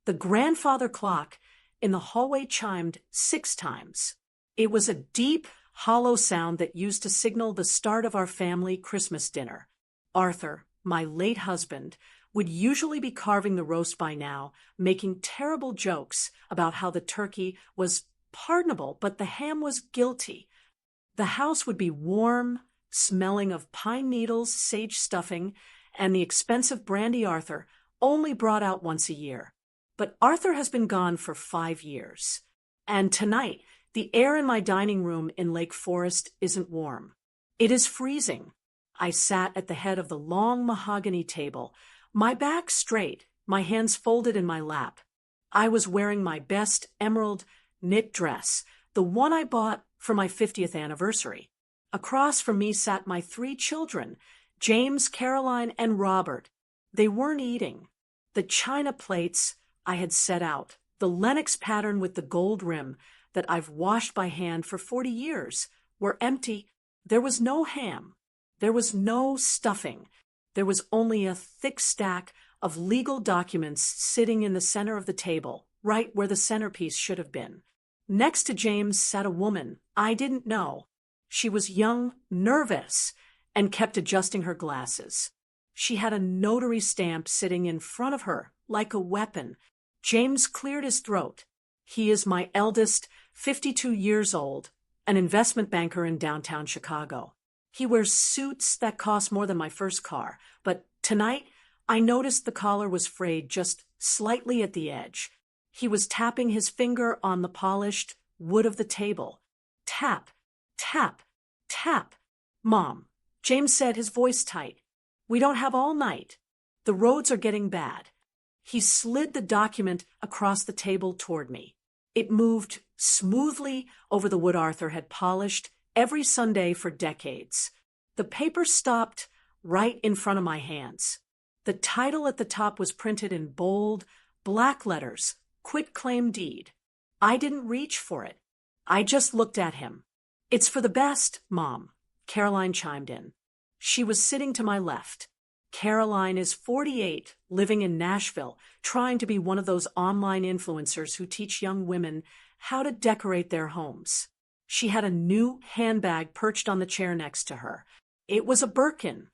The grandfather clock in the hallway chimed 6 times. It was a deep, hollow sound that used to signal the start of our family Christmas dinner. Arthur, my late husband, would usually be carving the roast by now, making terrible jokes about how the turkey was pardonable but the ham was guilty. The house would be warm, smelling of pine needles, sage stuffing, and the expensive brandy Arthur only brought out once a year. But Arthur has been gone for 5 years. And tonight, the air in my dining room in Lake Forest isn't warm. It is freezing. I sat at the head of the long mahogany table, my back straight, my hands folded in my lap. I was wearing my best emerald knit dress, the one I bought for my 50th anniversary. Across from me sat my 3 children, James, Caroline, and Robert. They weren't eating. The china plates I had set out, the Lenox pattern with the gold rim that I've washed by hand for 40 years, were empty. There was no ham. There was no stuffing. There was only a thick stack of legal documents sitting in the center of the table, right where the centerpiece should have been. Next to James sat a woman I didn't know. She was young, nervous, and kept adjusting her glasses. She had a notary stamp sitting in front of her, like a weapon. James cleared his throat. He is my eldest, 52 years old, an investment banker in downtown Chicago. He wears suits that cost more than my first car, but tonight I noticed the collar was frayed just slightly at the edge. He was tapping his finger on the polished wood of the table. Tap, tap, tap. Mom, James said, his voice tight. We don't have all night. The roads are getting bad. He slid the document across the table toward me. It moved smoothly over the wood Arthur had polished every Sunday for decades. The paper stopped right in front of my hands. The title at the top was printed in bold, black letters, Quitclaim Deed. I didn't reach for it. I just looked at him. It's for the best, Mom, Caroline chimed in. She was sitting to my left. Caroline is 48, living in Nashville, trying to be one of those online influencers who teach young women how to decorate their homes. She had a new handbag perched on the chair next to her. It was a Birkin.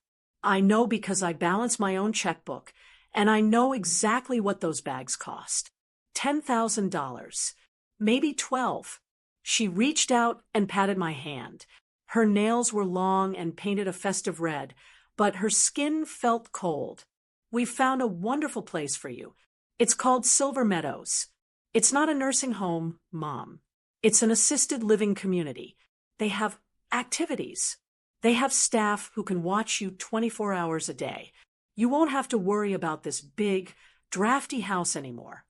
I know because I balance my own checkbook, and I know exactly what those bags cost. $10,000, maybe 12. She reached out and patted my hand. Her nails were long and painted a festive red, but her skin felt cold. We found a wonderful place for you. It's called Silver Meadows. It's not a nursing home, Mom. It's an assisted living community. They have activities. They have staff who can watch you 24 hours a day. You won't have to worry about this big, drafty house anymore.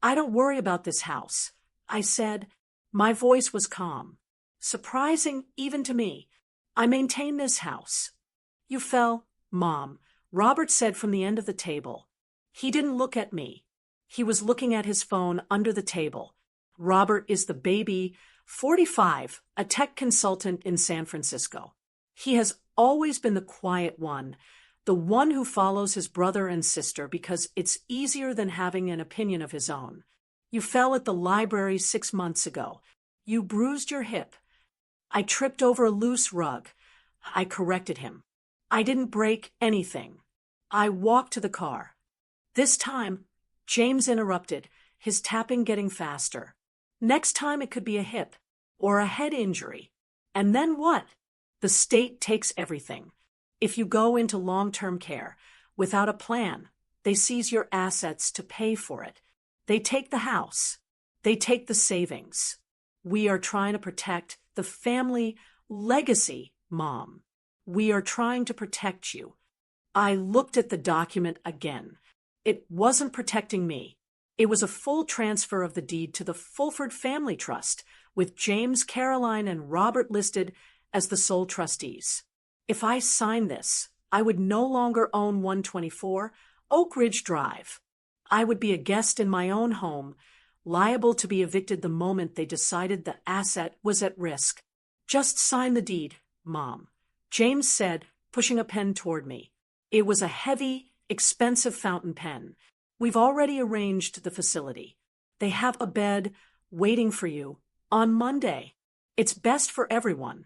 I don't worry about this house, I said. My voice was calm. Surprising even to me. I maintain this house. You fell, Mom, Robert said from the end of the table. He didn't look at me. He was looking at his phone under the table. Robert is the baby, 45, a tech consultant in San Francisco. He has always been the quiet one, the one who follows his brother and sister because it's easier than having an opinion of his own. You fell at the library 6 months ago. You bruised your hip. I tripped over a loose rug. I corrected him. I didn't break anything. I walked to the car. This time, James interrupted, his tapping getting faster. Next time it could be a hip or a head injury. And then what? The state takes everything. If you go into long-term care without a plan, they seize your assets to pay for it. They take the house. They take the savings. We are trying to protect the family legacy, Mom. We are trying to protect you. I looked at the document again. It wasn't protecting me. It was a full transfer of the deed to the Fulford Family Trust, with James, Caroline, and Robert listed as the sole trustees. If I signed this, I would no longer own 124 Oak Ridge Drive. I would be a guest in my own home, liable to be evicted the moment they decided the asset was at risk. Just sign the deed, Mom, James said, pushing a pen toward me. It was a heavy, expensive fountain pen. We've already arranged the facility. They have a bed waiting for you on Monday. It's best for everyone.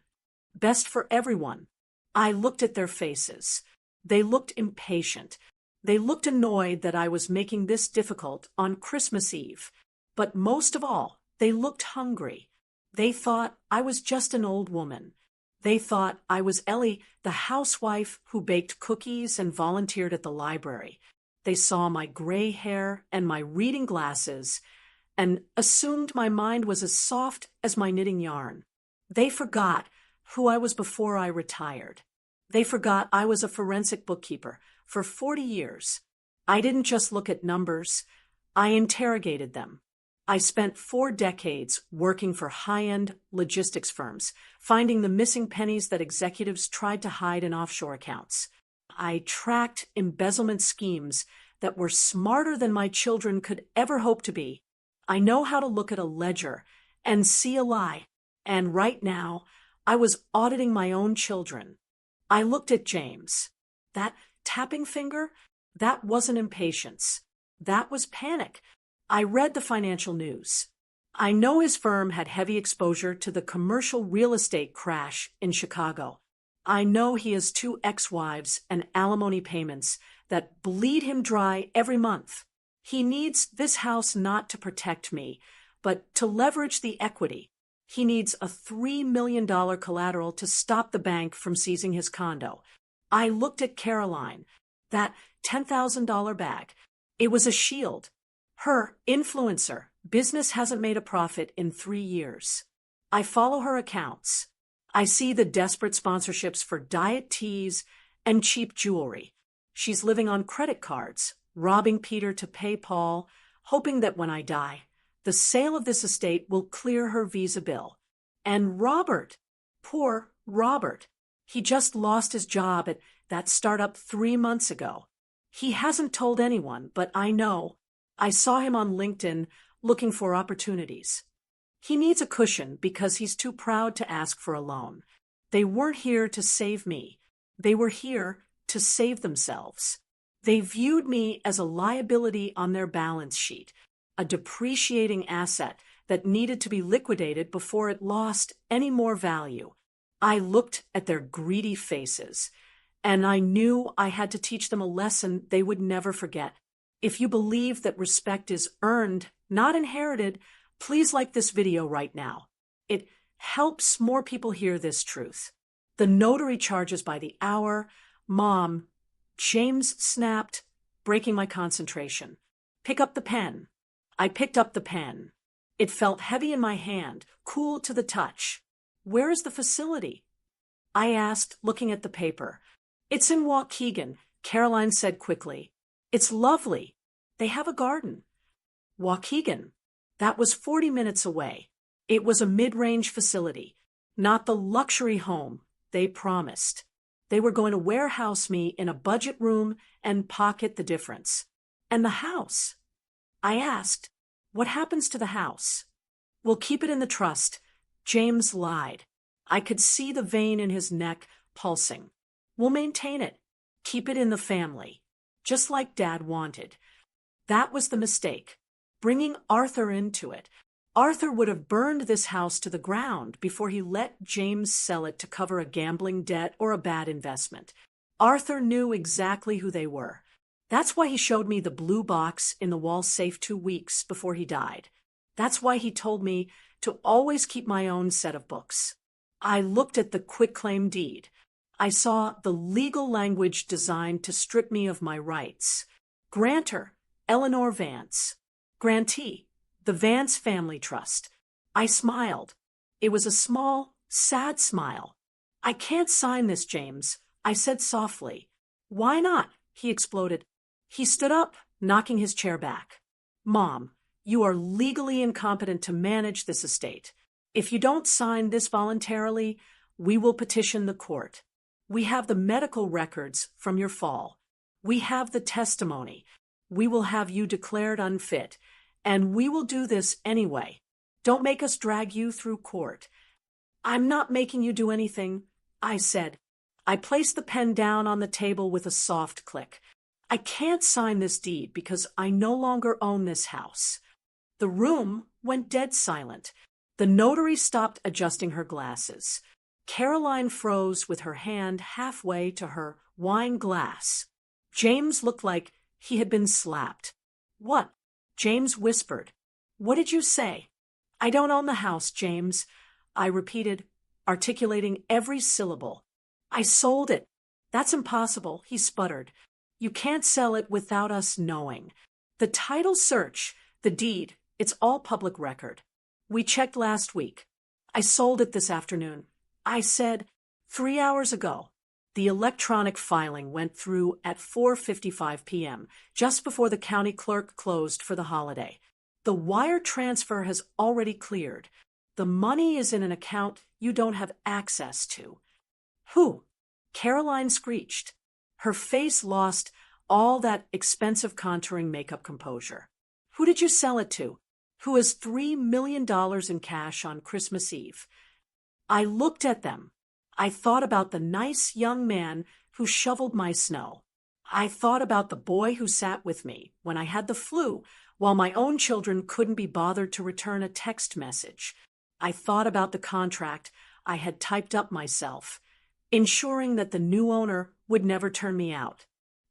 Best for everyone. I looked at their faces. They looked impatient. They looked annoyed that I was making this difficult on Christmas Eve. But most of all, they looked hungry. They thought I was just an old woman. They thought I was Ellie, the housewife who baked cookies and volunteered at the library. They saw my gray hair and my reading glasses and assumed my mind was as soft as my knitting yarn. They forgot who I was before I retired. They forgot I was a forensic bookkeeper for 40 years. I didn't just look at numbers. I interrogated them. I spent 4 decades working for high-end logistics firms, finding the missing pennies that executives tried to hide in offshore accounts. I tracked embezzlement schemes that were smarter than my children could ever hope to be. I know how to look at a ledger and see a lie. And right now, I was auditing my own children. I looked at James. That tapping finger? That wasn't impatience. That was panic. I read the financial news. I know his firm had heavy exposure to the commercial real estate crash in Chicago. I know he has 2 ex-wives and alimony payments that bleed him dry every month. He needs this house not to protect me, but to leverage the equity. He needs a $3 million collateral to stop the bank from seizing his condo. I looked at Caroline, that $10,000 bag. It was a shield. Her influencer. Business hasn't made a profit in 3 years. I follow her accounts. I see the desperate sponsorships for diet teas and cheap jewelry. She's living on credit cards, robbing Peter to pay Paul, hoping that when I die, the sale of this estate will clear her visa bill. And Robert, poor Robert, he just lost his job at that startup 3 months ago. He hasn't told anyone, but I know. I saw him on LinkedIn looking for opportunities. He needs a cushion because he's too proud to ask for a loan. They weren't here to save me. They were here to save themselves. They viewed me as a liability on their balance sheet, a depreciating asset that needed to be liquidated before it lost any more value. I looked at their greedy faces, and I knew I had to teach them a lesson they would never forget. If you believe that respect is earned, not inherited, please like this video right now. It helps more people hear this truth. The notary charges by the hour. Mom, James snapped, breaking my concentration. Pick up the pen. I picked up the pen. It felt heavy in my hand, cool to the touch. Where is the facility? I asked, looking at the paper. It's in Waukegan, Caroline said quickly. It's lovely. They have a garden. Waukegan. That was 40 minutes away. It was a mid-range facility, not the luxury home they promised. They were going to warehouse me in a budget room and pocket the difference. And the house? I asked, what happens to the house? We'll keep it in the trust. James lied. I could see the vein in his neck pulsing. We'll maintain it. Keep it in the family. Just like Dad wanted. That was the mistake. Bringing Arthur into it. Arthur would have burned this house to the ground before he let James sell it to cover a gambling debt or a bad investment. Arthur knew exactly who they were. That's why he showed me the blue box in the wall safe 2 weeks before he died. That's why he told me to always keep my own set of books. I looked at the quitclaim deed. I saw the legal language designed to strip me of my rights. Grantor, Ellie Vance. Grantee, the Vance Family Trust. I smiled. It was a small, sad smile. I can't sign this, James, I said softly. Why not? He exploded. He stood up, knocking his chair back. Mom, you are legally incompetent to manage this estate. If you don't sign this voluntarily, we will petition the court. We have the medical records from your fall. We have the testimony. We will have you declared unfit, and we will do this anyway. Don't make us drag you through court. I'm not making you do anything, I said. I placed the pen down on the table with a soft click. I can't sign this deed because I no longer own this house. The room went dead silent. The notary stopped adjusting her glasses. Caroline froze with her hand halfway to her wine glass. James looked like he had been slapped. What? James whispered. What did you say? I don't own the house, James, I repeated, articulating every syllable. I sold it. That's impossible, he sputtered. You can't sell it without us knowing. The title search, the deed, it's all public record. We checked last week. I sold it this afternoon. I said 3 hours ago. The electronic filing went through at 4:55 p.m., just before the county clerk closed for the holiday. The wire transfer has already cleared. The money is in an account you don't have access to. Who? Caroline screeched. Her face lost all that expensive contouring makeup composure. Who did you sell it to? Who has $3 million in cash on Christmas Eve? I looked at them. I thought about the nice young man who shoveled my snow. I thought about the boy who sat with me when I had the flu, while my own children couldn't be bothered to return a text message. I thought about the contract I had typed up myself, ensuring that the new owner would never turn me out.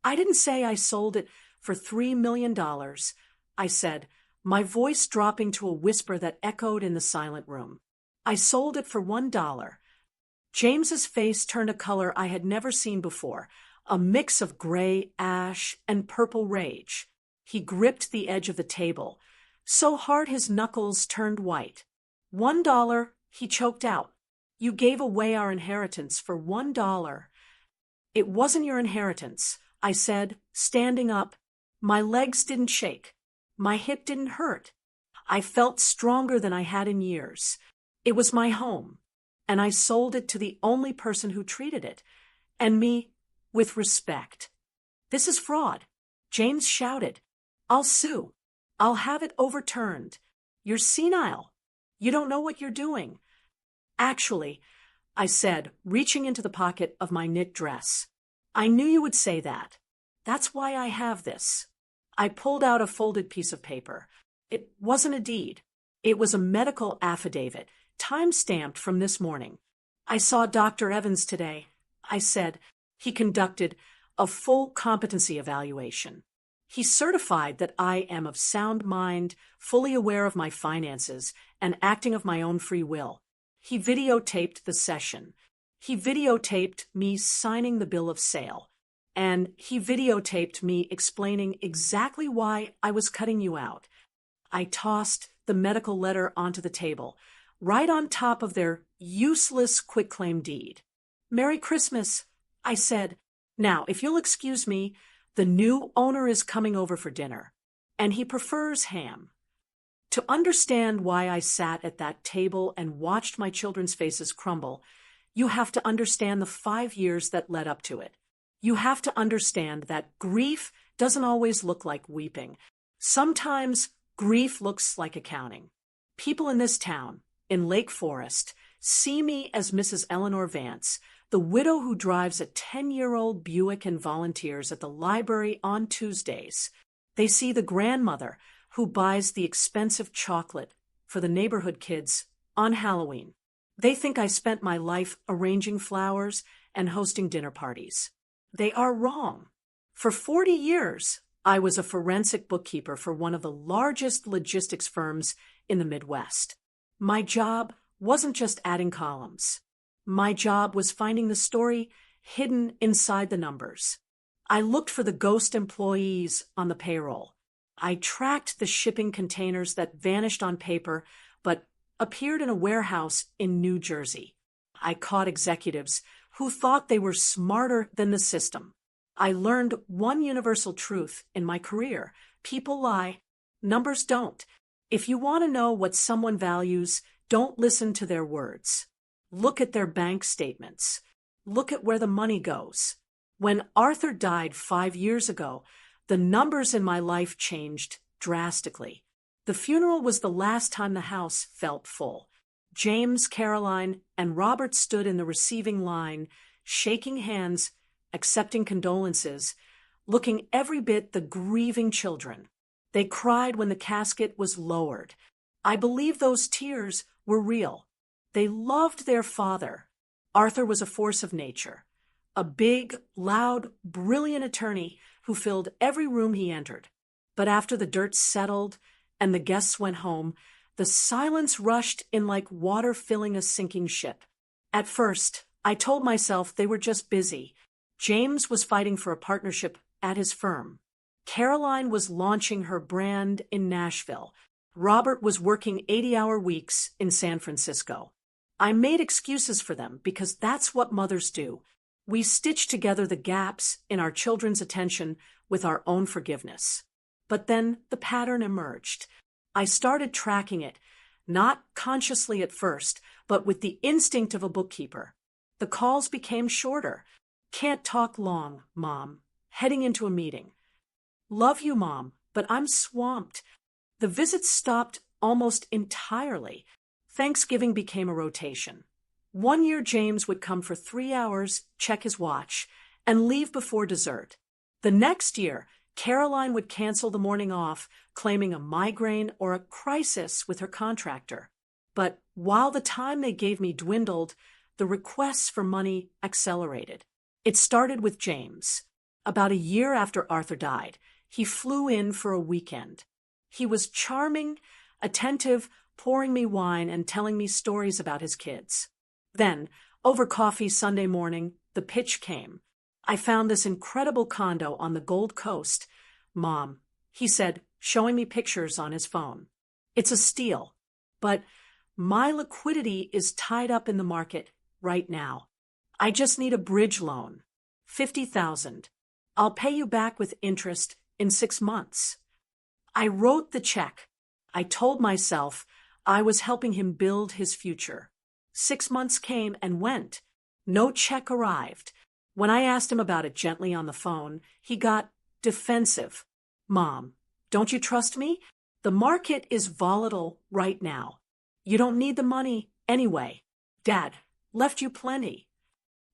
I didn't say I sold it for $3 million, I said, my voice dropping to a whisper that echoed in the silent room. I sold it for $1. James's face turned a color I had never seen before, a mix of gray ash and purple rage. He gripped the edge of the table, so hard his knuckles turned white. $1, he choked out. You gave away our inheritance for $1. It wasn't your inheritance, I said, standing up. My legs didn't shake. My hip didn't hurt. I felt stronger than I had in years. It was my home, and I sold it to the only person who treated it, and me, with respect. This is fraud, James shouted. I'll sue. I'll have it overturned. You're senile. You don't know what you're doing. Actually, I said, reaching into the pocket of my knit dress. I knew you would say that. That's why I have this. I pulled out a folded piece of paper. It wasn't a deed. It was a medical affidavit, time-stamped from this morning. I saw Dr. Evans today, I said. He conducted a full competency evaluation. He certified that I am of sound mind, fully aware of my finances, and acting of my own free will. He videotaped the session. He videotaped me signing the bill of sale. And he videotaped me explaining exactly why I was cutting you out. I tossed the medical letter onto the table, right on top of their useless quitclaim deed. Merry Christmas, I said. Now, if you'll excuse me, the new owner is coming over for dinner, and he prefers ham. To understand why I sat at that table and watched my children's faces crumble, you have to understand the 5 years that led up to it. You have to understand that grief doesn't always look like weeping. Sometimes grief looks like accounting. People in this town, in Lake Forest, see me as Mrs. Eleanor Vance, the widow who drives a 10-year-old Buick and volunteers at the library on Tuesdays. They see the grandmother who buys the expensive chocolate for the neighborhood kids on Halloween. They think I spent my life arranging flowers and hosting dinner parties. They are wrong. For 40 years, I was a forensic bookkeeper for one of the largest logistics firms in the Midwest. My job wasn't just adding columns. My job was finding the story hidden inside the numbers. I looked for the ghost employees on the payroll. I tracked the shipping containers that vanished on paper but appeared in a warehouse in New Jersey. I caught executives who thought they were smarter than the system. I learned one universal truth in my career. People lie. Numbers don't. If you want to know what someone values, don't listen to their words. Look at their bank statements. Look at where the money goes. When Arthur died 5 years ago, the numbers in my life changed drastically. The funeral was the last time the house felt full. James, Caroline, and Robert stood in the receiving line, shaking hands, accepting condolences. looking every bit the grieving children. They cried when the casket was lowered. I believe those tears were real. They loved their father. Arthur was a force of nature, a big, loud, brilliant attorney who filled every room he entered. But after the dirt settled and the guests went home, the silence rushed in like water filling a sinking ship. At first, I told myself they were just busy. James was fighting for a partnership at his firm. Caroline was launching her brand in Nashville. Robert was working 80-hour weeks in San Francisco. I made excuses for them because that's what mothers do. We stitch together the gaps in our children's attention with our own forgiveness. But then the pattern emerged. I started tracking it, not consciously at first, but with the instinct of a bookkeeper. The calls became shorter. Can't talk long, Mom. Heading into a meeting. Love you, Mom, but I'm swamped. The visits stopped almost entirely. Thanksgiving became a rotation. One year James would come for 3 hours, check his watch, and leave before dessert. The next year, Caroline would cancel the morning off, claiming a migraine or a crisis with her contractor. But while the time they gave me dwindled, the requests for money accelerated. It started with James. About a year after Arthur died, he flew in for a weekend. He was charming, attentive, pouring me wine and telling me stories about his kids. Then, over coffee Sunday morning, the pitch came. I found this incredible condo on the Gold Coast. Mom, he said, showing me pictures on his phone. It's a steal, but my liquidity is tied up in the market right now. I just need a bridge loan. $50,000. I'll pay you back with interest in 6 months. I wrote the check. I told myself I was helping him build his future. 6 months came and went. No check arrived. When I asked him about it gently on the phone, he got defensive. Mom, don't you trust me? The market is volatile right now. You don't need the money anyway. Dad left you plenty.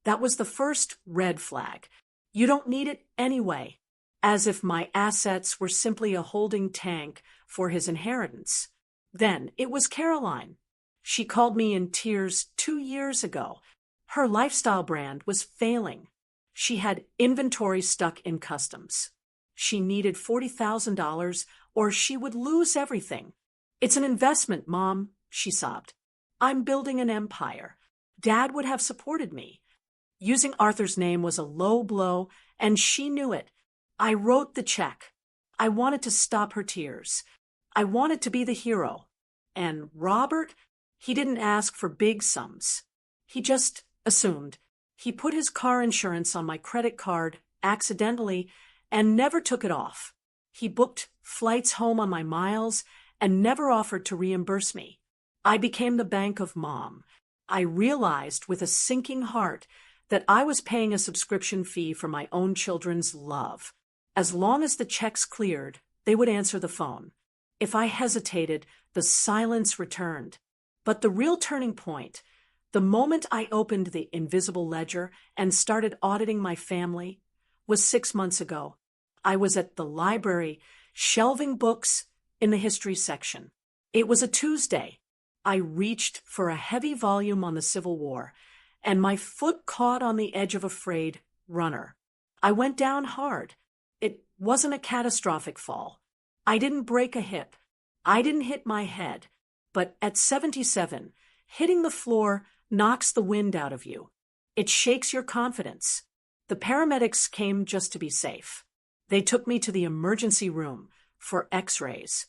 That was the first red flag. You don't need it anyway. As if my assets were simply a holding tank for his inheritance. Then it was Caroline. She called me in tears 2 years ago. Her lifestyle brand was failing. She had inventory stuck in customs. She needed $40,000 or she would lose everything. It's an investment, Mom, she sobbed. I'm building an empire. Dad would have supported me. Using Arthur's name was a low blow, and she knew it. I wrote the check. I wanted to stop her tears. I wanted to be the hero. And Robert, he didn't ask for big sums. He just assumed. He put his car insurance on my credit card accidentally and never took it off. He booked flights home on my miles and never offered to reimburse me. I became the bank of Mom. I realized with a sinking heart that I was paying a subscription fee for my own children's love. As long as the checks cleared, they would answer the phone. If I hesitated, the silence returned. But the real turning point, the moment I opened the invisible ledger and started auditing my family, was 6 months ago. I was at the library, shelving books in the history section. It was a Tuesday. I reached for a heavy volume on the Civil War, and my foot caught on the edge of a frayed runner. I went down hard. It wasn't a catastrophic fall. I didn't break a hip. I didn't hit my head. But at 77, hitting the floor knocks the wind out of you. It shakes your confidence. The paramedics came just to be safe. They took me to the emergency room for x-rays.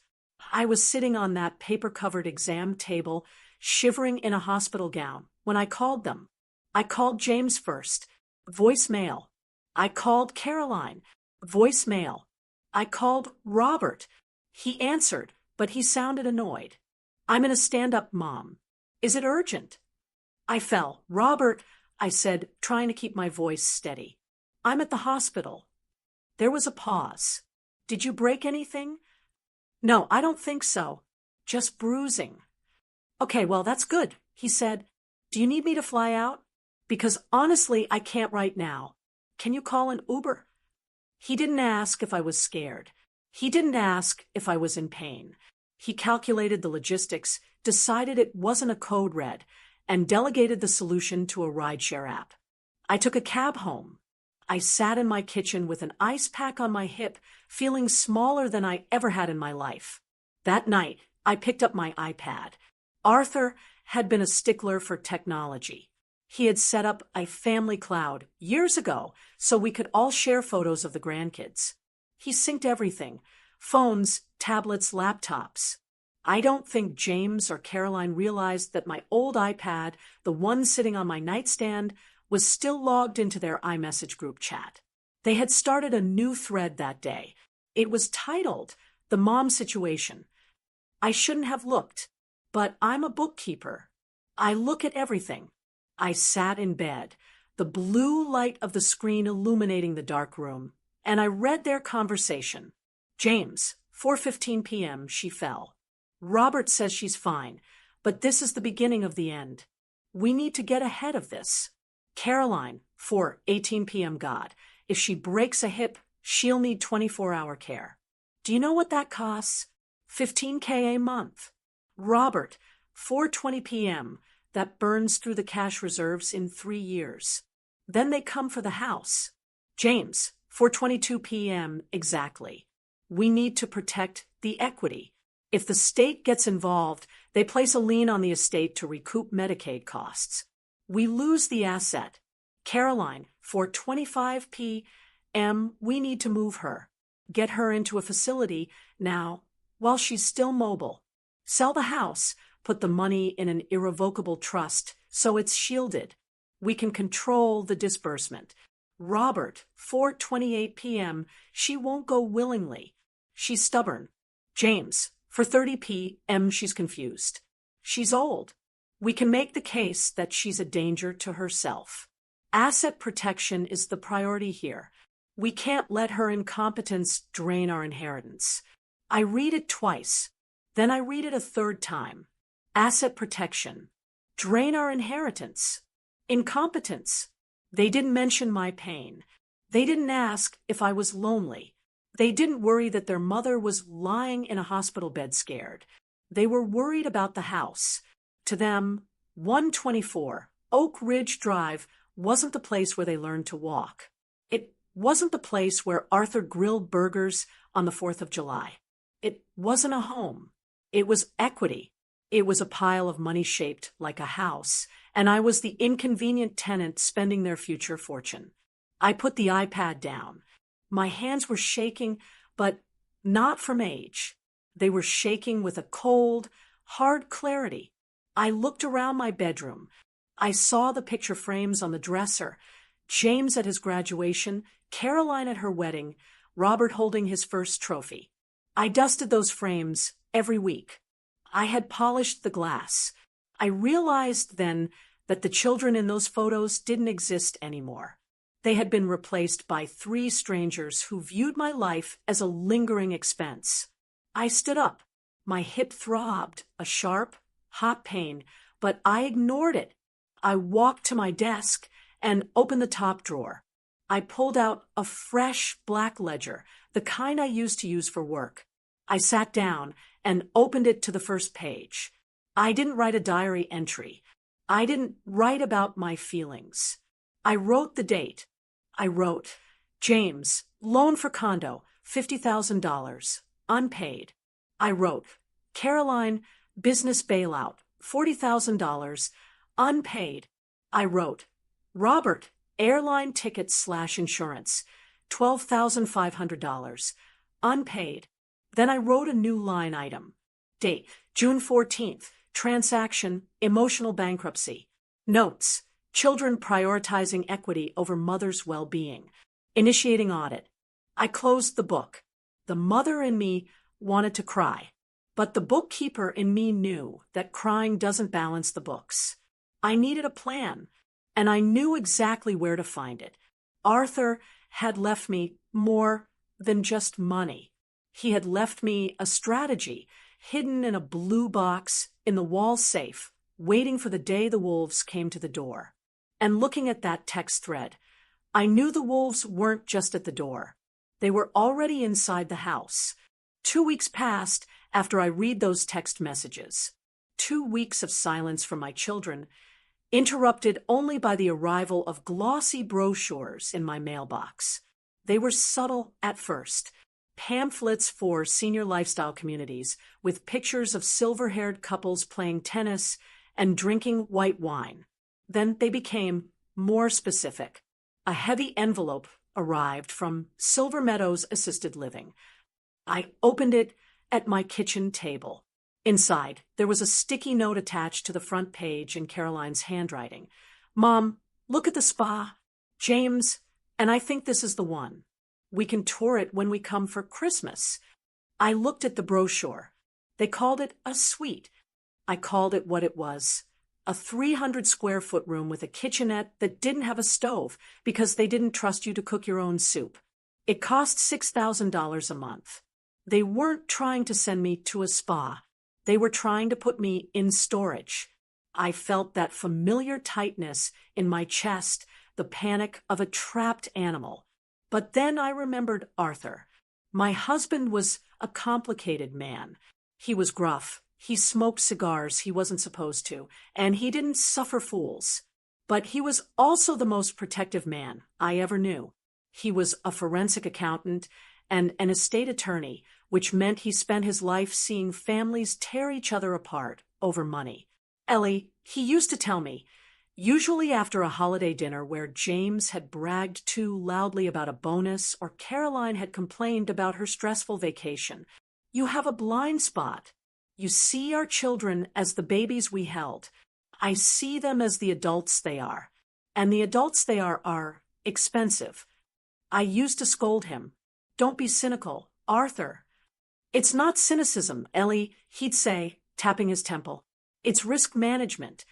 I was sitting on that paper-covered exam table, shivering in a hospital gown, when I called them. I called James first. Voicemail. I called Caroline. Voicemail. I called Robert. He answered, but he sounded annoyed. I'm in a stand-up, Mom. Is it urgent? I fell. Robert, I said, trying to keep my voice steady. I'm at the hospital. There was a pause. Did you break anything? No, I don't think so. Just bruising. Okay, well, that's good, he said. Do you need me to fly out? Because honestly, I can't right now. Can you call an Uber? He didn't ask if I was scared. He didn't ask if I was in pain. He calculated the logistics, decided it wasn't a code red, and delegated the solution to a rideshare app. I took a cab home. I sat in my kitchen with an ice pack on my hip, feeling smaller than I ever had in my life. That night, I picked up my iPad. Arthur had been a stickler for technology. He had set up a family cloud years ago so we could all share photos of the grandkids. He synced everything: phones, tablets, laptops. I don't think James or Caroline realized that my old iPad, the one sitting on my nightstand, was still logged into their iMessage group chat. They had started a new thread that day. It was titled "The Mom Situation." I shouldn't have looked, but I'm a bookkeeper. I look at everything. I sat in bed, the blue light of the screen illuminating the dark room, and I read their conversation. James, 4:15 p.m., she fell. Robert says she's fine, but this is the beginning of the end. We need to get ahead of this. Caroline, 4:18 p.m. God, if she breaks a hip, she'll need 24-hour care. Do you know what that costs? $15K a month. Robert, 4:20 p.m., that burns through the cash reserves in 3 years. Then they come for the house. James, 4:22 p.m. exactly. We need to protect the equity. If the state gets involved, they place a lien on the estate to recoup Medicaid costs. We lose the asset. Caroline, 4:25 p.m., we need to move her. Get her into a facility now, while she's still mobile. Sell the house, put the money in an irrevocable trust so it's shielded. We can control the disbursement. Robert, 4:28 p.m., she won't go willingly. She's stubborn. James, 4:30 p.m., she's confused. She's old. We can make the case that she's a danger to herself. Asset protection is the priority here. We can't let her incompetence drain our inheritance. I read it twice. Then I read it a third time. Asset protection. Drain our inheritance. Incompetence. They didn't mention my pain. They didn't ask if I was lonely. They didn't worry that their mother was lying in a hospital bed scared. They were worried about the house. To them, 124 Oak Ridge Drive wasn't the place where they learned to walk. It wasn't the place where Arthur grilled burgers on the 4th of July. It wasn't a home. It was equity. It was a pile of money shaped like a house, and I was the inconvenient tenant spending their future fortune. I put the iPad down. My hands were shaking, but not from age. They were shaking with a cold, hard clarity. I looked around my bedroom. I saw the picture frames on the dresser. James at his graduation, Caroline at her wedding, Robert holding his first trophy. I dusted those frames every week. I had polished the glass. I realized then that the children in those photos didn't exist anymore. They had been replaced by 3 strangers who viewed my life as a lingering expense. I stood up. My hip throbbed, a sharp, hot pain, but I ignored it. I walked to my desk and opened the top drawer. I pulled out a fresh black ledger, the kind I used to use for work. I sat down and opened it to the first page. I didn't write a diary entry. I didn't write about my feelings. I wrote the date. I wrote, James, loan for condo, $50,000, unpaid. I wrote, Caroline, business bailout, $40,000, unpaid. I wrote, Robert, airline tickets/insurance, $12,500, unpaid. Then I wrote a new line item. Date, June 14th, transaction, emotional bankruptcy. Notes, children prioritizing equity over mother's well-being. Initiating audit. I closed the book. The mother in me wanted to cry, but the bookkeeper in me knew that crying doesn't balance the books. I needed a plan, and I knew exactly where to find it. Arthur had left me more than just money. He had left me a strategy hidden in a blue box in the wall safe, waiting for the day the wolves came to the door. And looking at that text thread, I knew the wolves weren't just at the door. They were already inside the house. 2 weeks passed after I read those text messages. 2 weeks of silence from my children, interrupted only by the arrival of glossy brochures in my mailbox. They were subtle at first. Pamphlets for senior lifestyle communities with pictures of silver-haired couples playing tennis and drinking white wine. Then they became more specific. A heavy envelope arrived from Silver Meadows Assisted Living. I opened it at my kitchen table. Inside, there was a sticky note attached to the front page in Caroline's handwriting. "Mom, look at the spa. James, and I think this is the one. We can tour it when we come for Christmas." I looked at the brochure. They called it a suite. I called it what it was. A 300-square-foot room with a kitchenette that didn't have a stove because they didn't trust you to cook your own soup. It cost $6,000 a month. They weren't trying to send me to a spa. They were trying to put me in storage. I felt that familiar tightness in my chest, the panic of a trapped animal. But then I remembered Arthur. My husband was a complicated man. He was gruff. He smoked cigars he wasn't supposed to, and he didn't suffer fools. But he was also the most protective man I ever knew. He was a forensic accountant and an estate attorney, which meant he spent his life seeing families tear each other apart over money. Ellie, he used to tell me, usually after a holiday dinner where James had bragged too loudly about a bonus or Caroline had complained about her stressful vacation, "You have a blind spot. You see our children as the babies we held. I see them as the adults they are. And the adults they are expensive." I used to scold him. "Don't be cynical, Arthur." "It's not cynicism, Ellie," he'd say, tapping his temple. "It's risk management."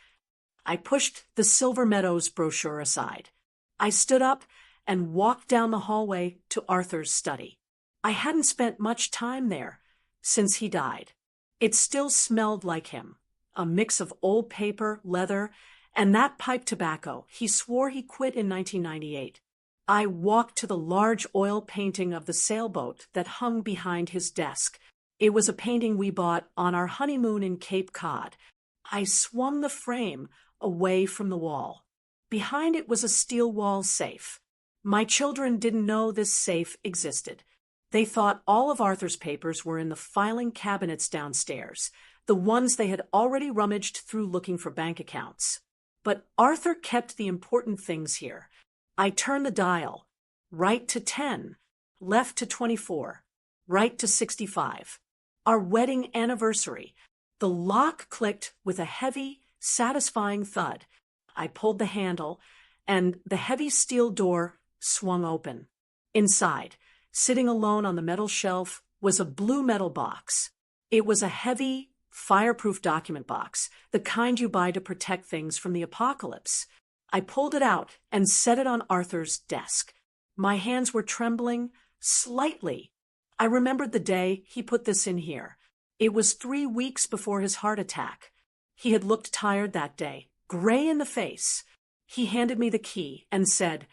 I pushed the Silver Meadows brochure aside. I stood up and walked down the hallway to Arthur's study. I hadn't spent much time there since he died. It still smelled like him, a mix of old paper, leather, and that pipe tobacco he swore he quit in 1998. I walked to the large oil painting of the sailboat that hung behind his desk. It was a painting we bought on our honeymoon in Cape Cod. I swung the frame away from the wall. Behind it was a steel wall safe. My children didn't know this safe existed. They thought all of Arthur's papers were in the filing cabinets downstairs, the ones they had already rummaged through looking for bank accounts. But Arthur kept the important things here. I turned the dial, right to 10, left to 24, right to 65. Our wedding anniversary. The lock clicked with a heavy, satisfying thud. I pulled the handle, and the heavy steel door swung open. Inside, sitting alone on the metal shelf, was a blue metal box. It was a heavy, fireproof document box, the kind you buy to protect things from the apocalypse. I pulled it out and set it on Arthur's desk. My hands were trembling slightly. I remembered the day he put this in here. It was 3 weeks before his heart attack. He had looked tired that day, gray in the face. He handed me the key and said,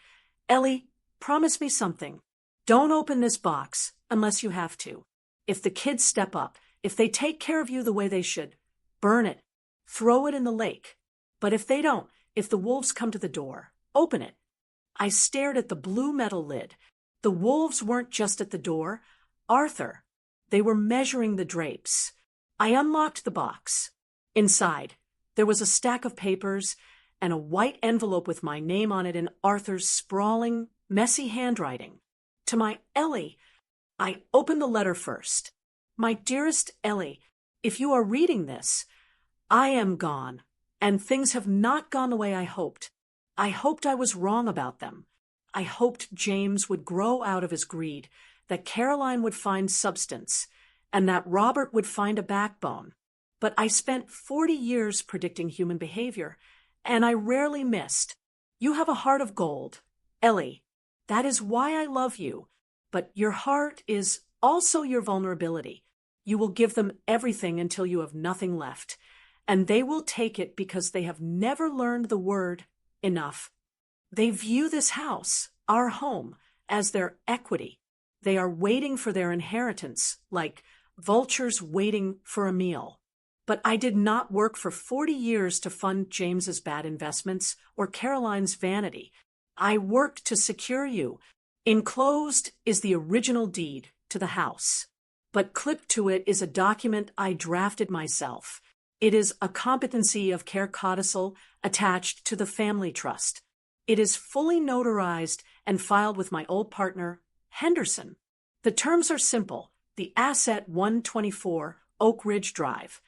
"Ellie, promise me something. Don't open this box unless you have to. If the kids step up, if they take care of you the way they should, burn it. Throw it in the lake. But if they don't, if the wolves come to the door, open it." I stared at the blue metal lid. The wolves weren't just at the door. Arthur. They were measuring the drapes. I unlocked the box. Inside, there was a stack of papers and a white envelope with my name on it in Arthur's sprawling, messy handwriting. To my Ellie, I opened the letter first. "My dearest Ellie, if you are reading this, I am gone, and things have not gone the way I hoped. I hoped I was wrong about them. I hoped James would grow out of his greed, that Caroline would find substance, and that Robert would find a backbone. But I spent 40 years predicting human behavior, and I rarely missed. You have a heart of gold, Ellie. That is why I love you. But your heart is also your vulnerability. You will give them everything until you have nothing left, and they will take it because they have never learned the word enough. They view this house, our home, as their equity. They are waiting for their inheritance, like vultures waiting for a meal. But I did not work for 40 years to fund James's bad investments or Caroline's vanity. I worked to secure you. Enclosed is the original deed to the house, but clipped to it is a document I drafted myself. It is a competency of care codicil attached to the family trust. It is fully notarized and filed with my old partner, Henderson. The terms are simple. The asset 124 Oak Ridge Drive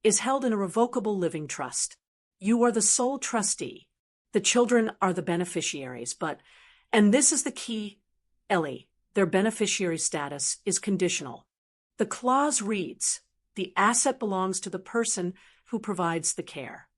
is held in a revocable living trust. You are the sole trustee. The children are the beneficiaries, but, and this is the key, Ellie, their beneficiary status is conditional. The clause reads, the asset belongs to the person who provides the care.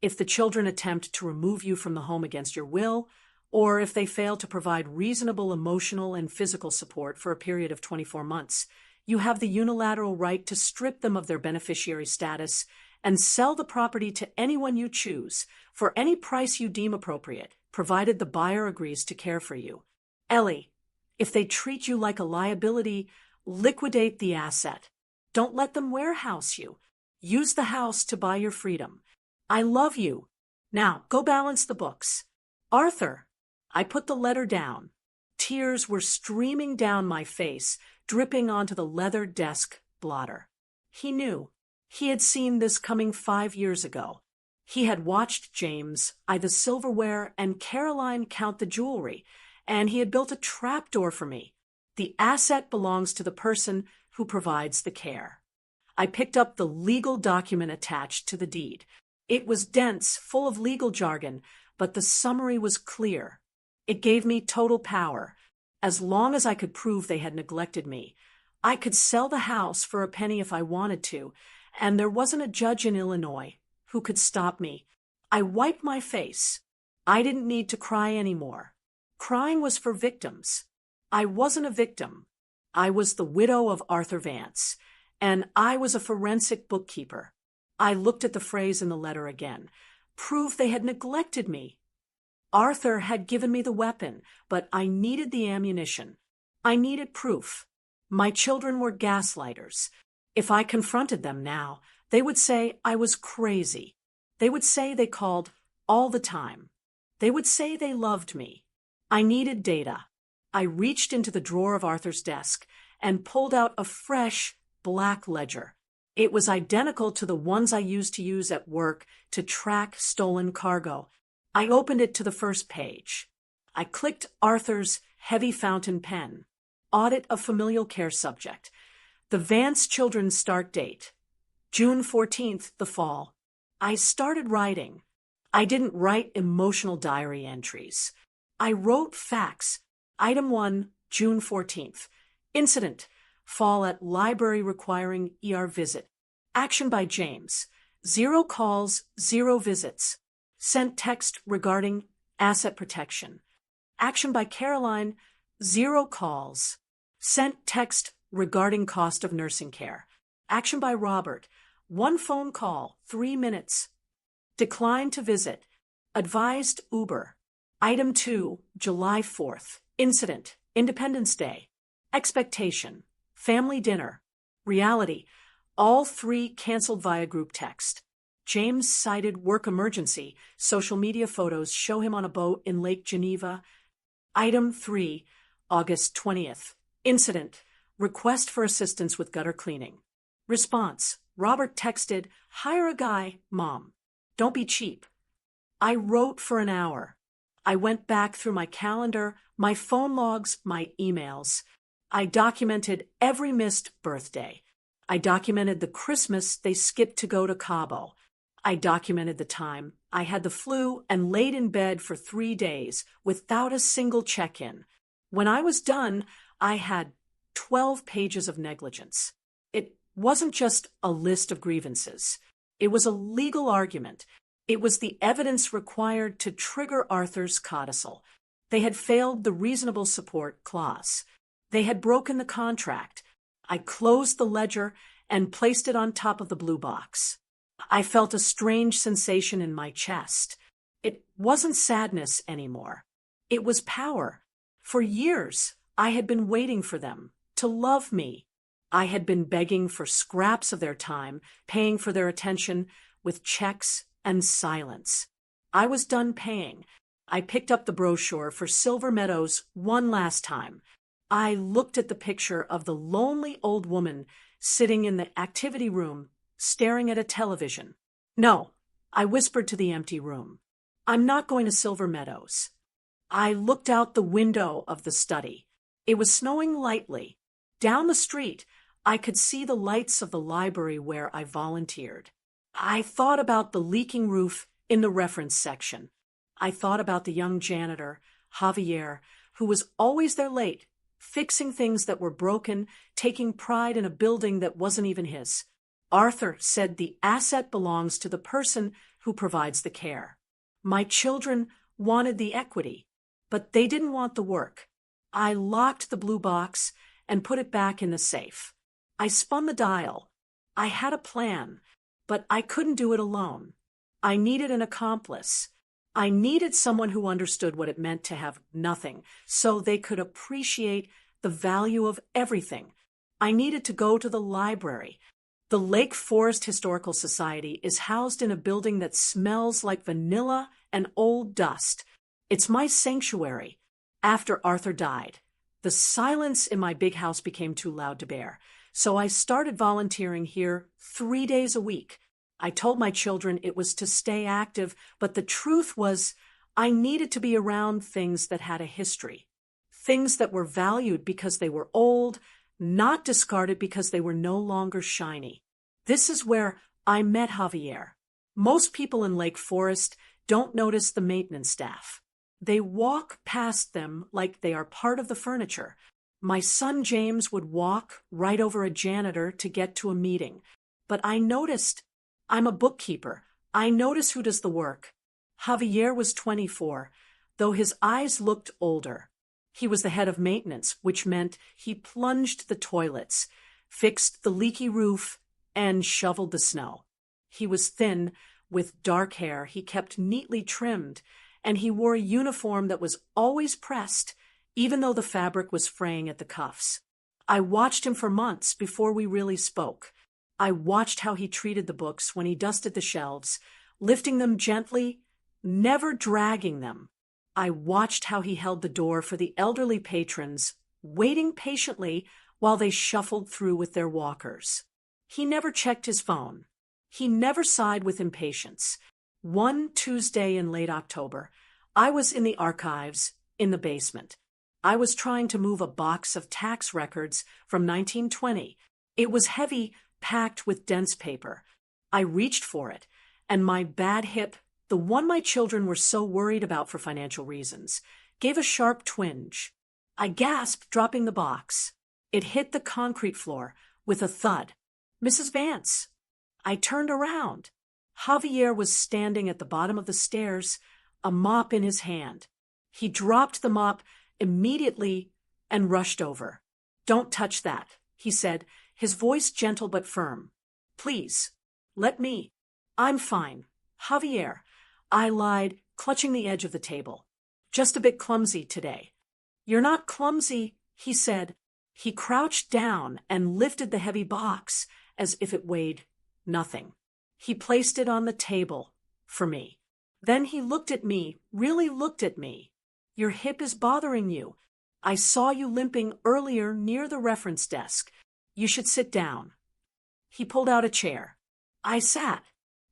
If the children attempt to remove you from the home against your will, or if they fail to provide reasonable emotional and physical support for a period of 24 months, you have the unilateral right to strip them of their beneficiary status and sell the property to anyone you choose for any price you deem appropriate, provided the buyer agrees to care for you. Ellie, if they treat you like a liability, liquidate the asset. Don't let them warehouse you. Use the house to buy your freedom. I love you. Now, go balance the books. Arthur. I put the letter down. Tears were streaming down my face, dripping onto the leather desk blotter. He knew. He had seen this coming 5 years ago. He had watched James eye the silverware and Caroline count the jewelry, and he had built a trapdoor for me. The asset belongs to the person who provides the care. I picked up the legal document attached to the deed. It was dense, full of legal jargon, but the summary was clear. It gave me total power. As long as I could prove they had neglected me, I could sell the house for a penny if I wanted to, and there wasn't a judge in Illinois who could stop me. I wiped my face. I didn't need to cry anymore. Crying was for victims. I wasn't a victim. I was the widow of Arthur Vance, and I was a forensic bookkeeper. I looked at the phrase in the letter again. Proof they had neglected me. Arthur had given me the weapon, but I needed the ammunition. I needed proof. My children were gaslighters. If I confronted them now, they would say I was crazy. They would say they called all the time. They would say they loved me. I needed data. I reached into the drawer of Arthur's desk and pulled out a fresh black ledger. It was identical to the ones I used to use at work to track stolen cargo. I opened it to the first page. I clicked Arthur's heavy fountain pen. Audit of familial care subject. The Vance children's start date. June 14th, the fall. I started writing. I didn't write emotional diary entries. I wrote facts. Item 1, June 14th. Incident. Fall at library requiring ER visit. Action by James. 0 calls, 0 visits. Sent text regarding asset protection. Action by Caroline. 0 calls. Sent text regarding cost of nursing care. Action by Robert. 1 phone call, 3 minutes. Decline to visit. Advised Uber. Item 2, July 4th. Incident. Independence Day. Expectation. Family dinner. Reality. All 3 canceled via group text. James cited work emergency. Social media photos show him on a boat in Lake Geneva. Item 3, August 20th. Incident. Request for assistance with gutter cleaning. Response. Robert texted, hire a guy, Mom. Don't be cheap. I wrote for an hour. I went back through my calendar, my phone logs, my emails. I documented every missed birthday. I documented the Christmas they skipped to go to Cabo. I documented the time I had the flu and laid in bed for 3 days without a single check-in. When I was done, I had 12 pages of negligence. It wasn't just a list of grievances. It was a legal argument. It was the evidence required to trigger Arthur's codicil. They had failed the reasonable support clause. They had broken the contract. I closed the ledger and placed it on top of the blue box. I felt a strange sensation in my chest. It wasn't sadness anymore. It was power. For years, I had been waiting for them to love me. I had been begging for scraps of their time, paying for their attention with checks and silence. I was done paying. I picked up the brochure for Silver Meadows one last time. I looked at the picture of the lonely old woman sitting in the activity room, staring at a television. No, I whispered to the empty room. I'm not going to Silver Meadows. I looked out the window of the study. It was snowing lightly. Down the street, I could see the lights of the library where I volunteered. I thought about the leaking roof in the reference section. I thought about the young janitor, Javier, who was always there late, fixing things that were broken, taking pride in a building that wasn't even his. Arthur said the asset belongs to the person who provides the care. My children wanted the equity, but they didn't want the work. I locked the blue box and put it back in the safe. I spun the dial. I had a plan, but I couldn't do it alone. I needed an accomplice. I needed someone who understood what it meant to have nothing, so they could appreciate the value of everything. I needed to go to the library. The Lake Forest Historical Society is housed in a building that smells like vanilla and old dust. It's my sanctuary. After Arthur died, the silence in my big house became too loud to bear, so I started volunteering here 3 days a week. I told my children it was to stay active, but the truth was I needed to be around things that had a history, things that were valued because they were old, not discarded because they were no longer shiny. This is where I met Javier. Most people in Lake Forest don't notice the maintenance staff. They walk past them like they are part of the furniture. My son James would walk right over a janitor to get to a meeting. But I noticed I'm a bookkeeper. I notice who does the work. Javier was 24, though his eyes looked older. He was the head of maintenance, which meant he plunged the toilets, fixed the leaky roof, and shoveled the snow. He was thin, with dark hair he kept neatly trimmed, and he wore a uniform that was always pressed, even though the fabric was fraying at the cuffs. I watched him for months before we really spoke. I watched how he treated the books when he dusted the shelves, lifting them gently, never dragging them. I watched how he held the door for the elderly patrons, waiting patiently while they shuffled through with their walkers. He never checked his phone. He never sighed with impatience. One Tuesday in late October, I was in the archives in the basement. I was trying to move a box of tax records from 1920. It was heavy, packed with dense paper. I reached for it, and my bad hip, the one my children were so worried about for financial reasons, gave a sharp twinge. I gasped, dropping the box. It hit the concrete floor with a thud. Mrs. Vance. I turned around. Javier was standing at the bottom of the stairs, a mop in his hand. He dropped the mop immediately and rushed over. "Don't touch that," he said, his voice gentle but firm. "Please, let me. I'm fine. Javier," I lied, clutching the edge of the table. "Just a bit clumsy today." "You're not clumsy," he said. He crouched down and lifted the heavy box as if it weighed nothing. He placed it on the table for me. Then he looked at me, really looked at me. "Your hip is bothering you. I saw you limping earlier near the reference desk. You should sit down." He pulled out a chair. I sat.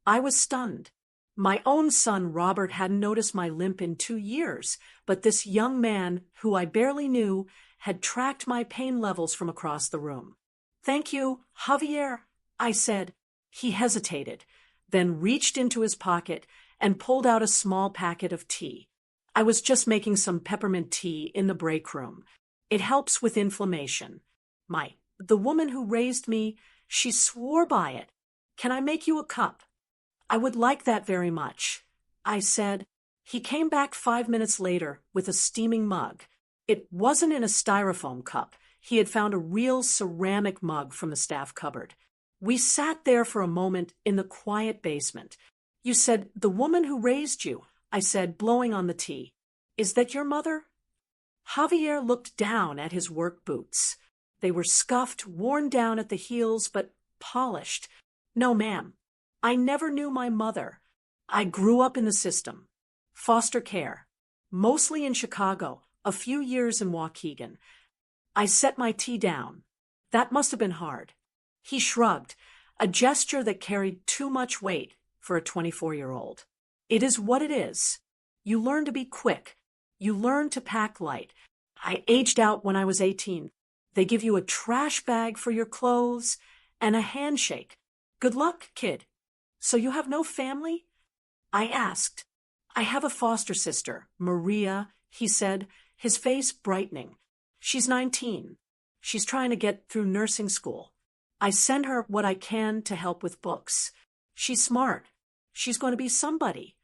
I was stunned. My own son, Robert, hadn't noticed my limp in 2 years, but this young man, who I barely knew, had tracked my pain levels from across the room. "Thank you, Javier," I said. He hesitated, then reached into his pocket and pulled out a small packet of tea. I was just making some peppermint tea in the break room. It helps with inflammation. The woman who raised me, she swore by it. "Can I make you a cup?" "I would like that very much," I said. He came back 5 minutes later with a steaming mug. It wasn't in a styrofoam cup. He had found a real ceramic mug from the staff cupboard. We sat there for a moment in the quiet basement. "You said the woman who raised you," I said, blowing on the tea. "Is that your mother?" Javier looked down at his work boots. They were scuffed, worn down at the heels, but polished. No, ma'am. I never knew my mother. I grew up in the system. Foster care. Mostly in Chicago, a few years in Waukegan. I set my tea down. That must have been hard. He shrugged, a gesture that carried too much weight for a 24-year-old. It is what it is. You learn to be quick. You learn to pack light. I aged out when I was 18. They give you a trash bag for your clothes and a handshake. Good luck, kid. So you have no family? I asked. I have a foster sister, Maria, he said, his face brightening. She's 19. She's trying to get through nursing school. I send her what I can to help with books. She's smart. She's going to be somebody.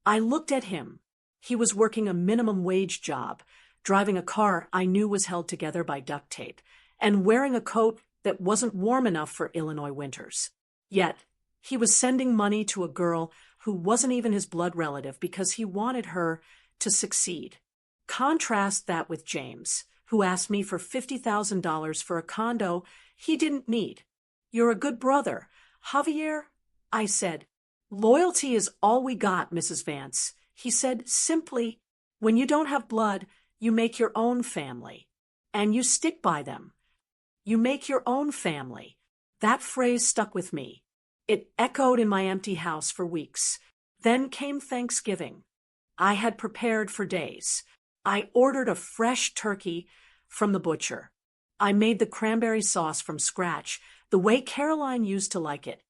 I looked at him. He was working a minimum wage job, driving a car I knew was held together by duct tape, and wearing a coat that wasn't warm enough for Illinois winters. Yet, he was sending money to a girl who wasn't even his blood relative because he wanted her to succeed. Contrast that with James, who asked me for $50,000 for a condo he didn't need. You're a good brother. Javier, I said. Loyalty is all we got, Mrs. Vance. He said simply, when you don't have blood, you make your own family. And you stick by them. You make your own family. That phrase stuck with me. It echoed in my empty house for weeks. Then came Thanksgiving. I had prepared for days. I ordered a fresh turkey from the butcher. I made the cranberry sauce from scratch, the way Caroline used to like it.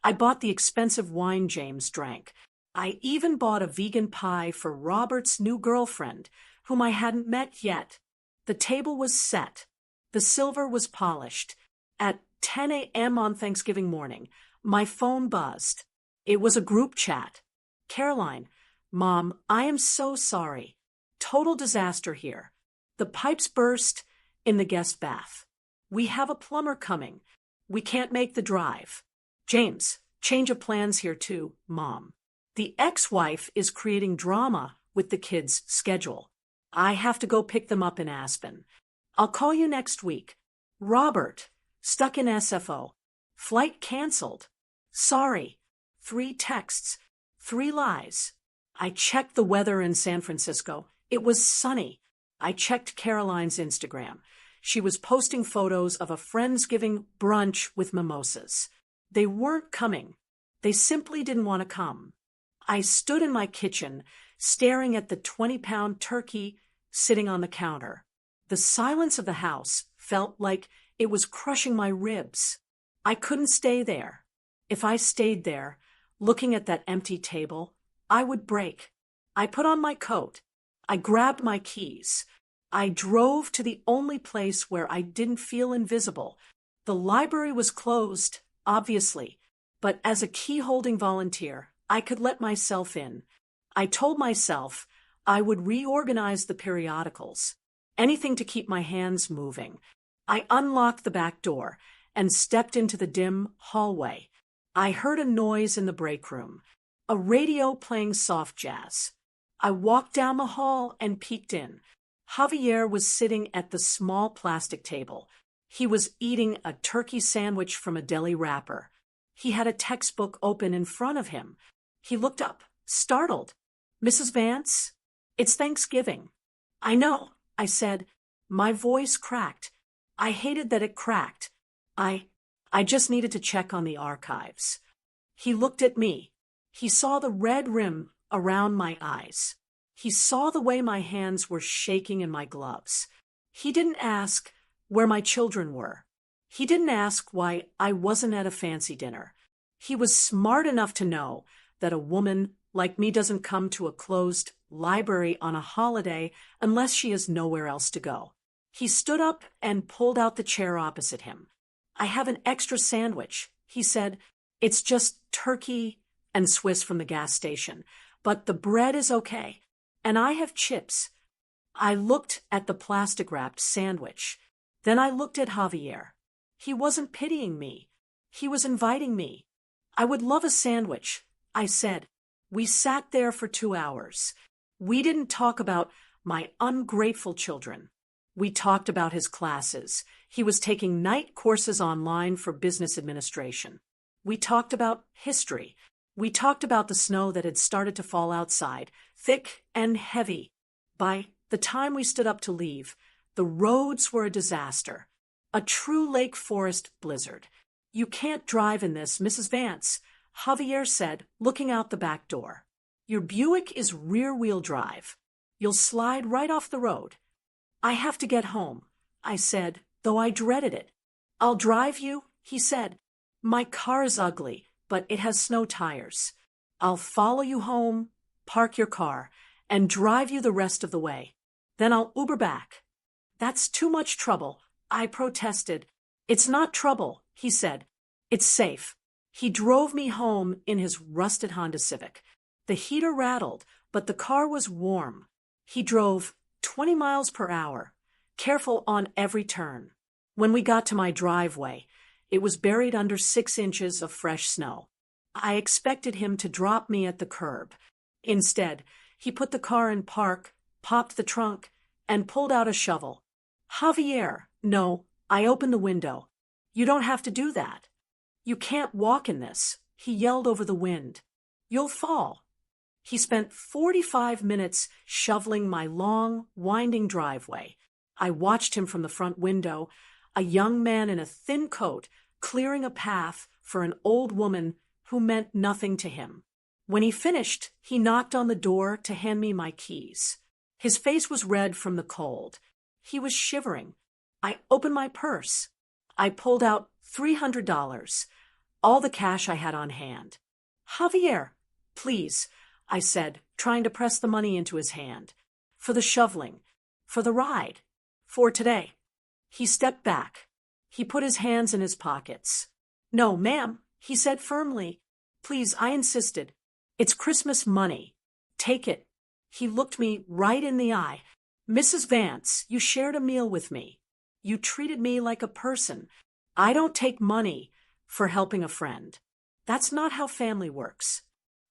I bought the expensive wine James drank. I even bought a vegan pie for Robert's new girlfriend, whom I hadn't met yet. The table was set. The silver was polished. At 10 a.m. on Thanksgiving morning, my phone buzzed. It was a group chat. Caroline, Mom, I am so sorry. Total disaster here. The pipes burst in the guest bath. We have a plumber coming. We can't make the drive. James, change of plans here too, Mom. The ex-wife is creating drama with the kids' schedule. I have to go pick them up in Aspen. I'll call you next week. Robert, stuck in SFO. Flight canceled. Sorry. 3 texts. 3 lies. I checked the weather in San Francisco. It was sunny. I checked Caroline's Instagram. She was posting photos of a Friendsgiving brunch with mimosas. They weren't coming. They simply didn't want to come. I stood in my kitchen, staring at the 20-pound turkey sitting on the counter. The silence of the house felt like it was crushing my ribs. I couldn't stay there. If I stayed there, looking at that empty table, I would break. I put on my coat. I grabbed my keys. I drove to the only place where I didn't feel invisible. The library was closed, obviously, but as a key-holding volunteer, I could let myself in. I told myself I would reorganize the periodicals, anything to keep my hands moving. I unlocked the back door and stepped into the dim hallway. I heard a noise in the break room, a radio playing soft jazz. I walked down the hall and peeked in. Javier was sitting at the small plastic table. He was eating a turkey sandwich from a deli wrapper. He had a textbook open in front of him. He looked up, startled. Mrs. Vance? It's Thanksgiving. I know, I said. My voice cracked. I hated that it cracked. I just needed to check on the archives. He looked at me. He saw the red rim around my eyes. He saw the way my hands were shaking in my gloves. He didn't ask where my children were. He didn't ask why I wasn't at a fancy dinner. He was smart enough to know that a woman like me doesn't come to a closed library on a holiday unless she has nowhere else to go. He stood up and pulled out the chair opposite him. I have an extra sandwich, he said. It's just turkey and Swiss from the gas station, but the bread is okay. And I have chips. I looked at the plastic-wrapped sandwich. Then I looked at Javier. He wasn't pitying me. He was inviting me. I would love a sandwich, I said. We sat there for 2 hours. We didn't talk about My ungrateful children. We talked about his classes. He was taking night courses online for business administration. We talked about history. We talked about the snow that had started to fall outside, thick and heavy. By the time we stood up to leave, the roads were a disaster. A true Lake Forest blizzard. "You can't drive in this, Mrs. Vance," Javier said, looking out the back door. "Your Buick is rear-wheel drive. You'll slide right off the road." "I have to get home," I said, though I dreaded it. "I'll drive you," he said. "My car is ugly, but it has snow tires. I'll follow you home, park your car, and drive you the rest of the way. Then I'll Uber back." "That's too much trouble," I protested. "It's not trouble," he said. "It's safe." He drove me home in his rusted Honda Civic. The heater rattled, but the car was warm. He drove 20 miles per hour, careful on every turn. When we got to my driveway, it was buried under 6 inches of fresh snow. I expected him to drop me at the curb. Instead, he put the car in park, popped the trunk, and pulled out a shovel. "Javier," "No," I opened the window. "You don't have to do that." "You can't walk in this," he yelled over the wind. "You'll fall." He spent 45 minutes shoveling my long, winding driveway. I watched him from the front window, a young man in a thin coat clearing a path for an old woman who meant nothing to him. When he finished, he knocked on the door to hand me my keys. His face was red from the cold. He was shivering. I opened my purse. I pulled out $300, all the cash I had on hand. "Javier, please," I said, trying to press the money into his hand. "For the shoveling. For the ride. For today." He stepped back. He put his hands in his pockets. "No, ma'am," he said firmly. "Please," I insisted. "It's Christmas money. Take it." He looked me right in the eye. "Mrs. Vance, you shared a meal with me. You treated me like a person. I don't take money for helping a friend. That's not how family works."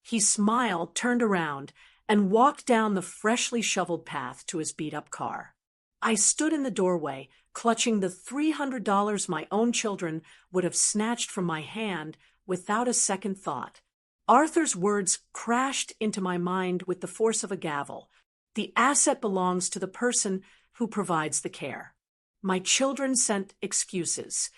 He smiled, turned around, and walked down the freshly shoveled path to his beat-up car. I stood in the doorway, clutching the $300 my own children would have snatched from my hand without a second thought. Arthur's words crashed into my mind with the force of a gavel. The asset belongs to the person who provides the care. My children sent excuses.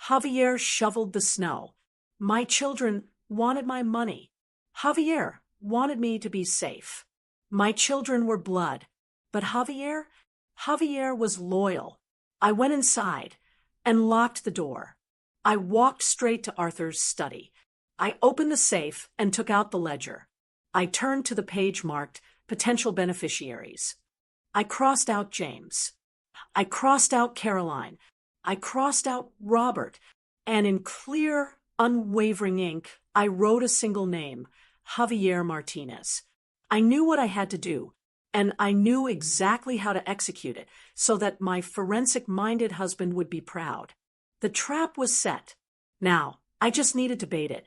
Javier shoveled the snow. My children wanted my money. Javier wanted me to be safe. My children were blood. But Javier was loyal. I went inside and locked the door. I walked straight to Arthur's study. I opened the safe and took out the ledger. I turned to the page marked potential beneficiaries. I crossed out James. I crossed out Caroline. I crossed out Robert. And in clear, unwavering ink, I wrote a single name, Javier Martinez. I knew what I had to do, and I knew exactly how to execute it so that my forensic-minded husband would be proud. The trap was set. Now, I just needed to bait it.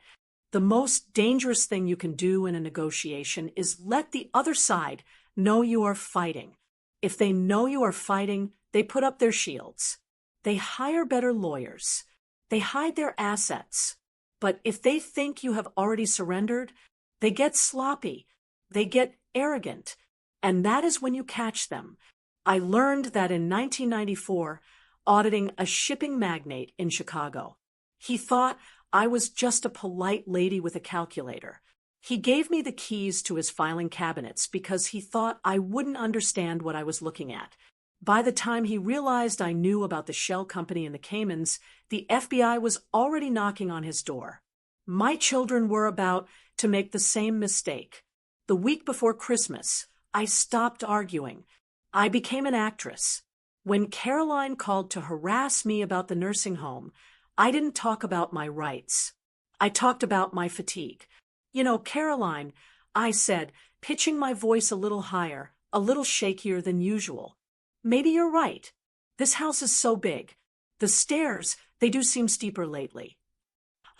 The most dangerous thing you can do in a negotiation is let the other side know you are fighting. If they know you are fighting, they put up their shields. They hire better lawyers. They hide their assets. But if they think you have already surrendered, they get sloppy. They get arrogant. And that is when you catch them. I learned that in 1994, auditing a shipping magnate in Chicago. He thought I was just a polite lady with a calculator. He gave me the keys to his filing cabinets because he thought I wouldn't understand what I was looking at. By the time he realized I knew about the shell company in the Caymans, the FBI was already knocking on his door. My children were about to make the same mistake. The week before Christmas, I stopped arguing. I became an actress. When Caroline called to harass me about the nursing home, I didn't talk about my rights. I talked about my fatigue. "You know, Caroline," I said, pitching my voice a little higher, a little shakier than usual. "Maybe you're right. This house is so big. The stairs, they do seem steeper lately."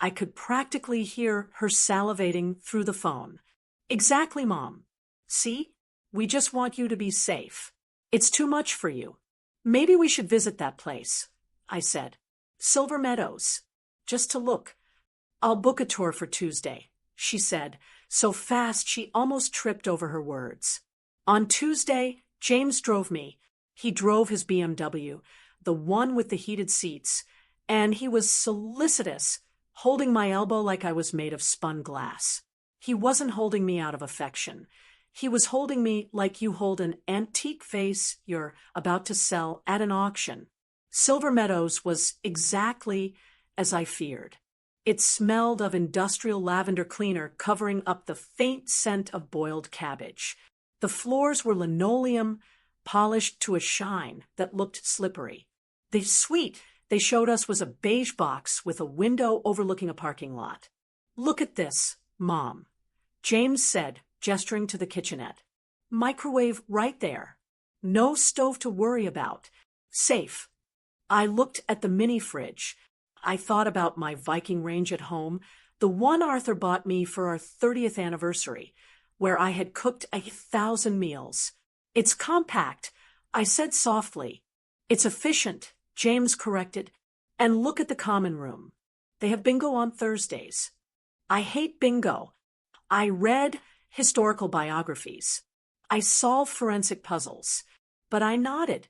I could practically hear her salivating through the phone. "Exactly, Mom. See? We just want you to be safe." It's too much for you. Maybe we should visit that place, I said. Silver Meadows. Just to look. I'll book a tour for Tuesday, she said, so fast she almost tripped over her words. On Tuesday, James drove me. He drove his BMW, the one with the heated seats, and he was solicitous, holding my elbow like I was made of spun glass. He wasn't holding me out of affection. He was holding me like you hold an antique vase you're about to sell at an auction. Silver Meadows was exactly as I feared. It smelled of industrial lavender cleaner covering up the faint scent of boiled cabbage. The floors were linoleum, polished to a shine that looked slippery. The suite they showed us was a beige box with a window overlooking a parking lot. Look at this, Mom, James said, gesturing to the kitchenette. Microwave right there. No stove to worry about. Safe. I looked at the mini fridge. I thought about my Viking range at home, the one Arthur bought me for our 30th anniversary, where I had cooked 1,000 meals. It's compact, I said softly. It's efficient, James corrected. And look at the common room. They have bingo on Thursdays. I hate bingo. I read historical biographies. I solve forensic puzzles. But I nodded.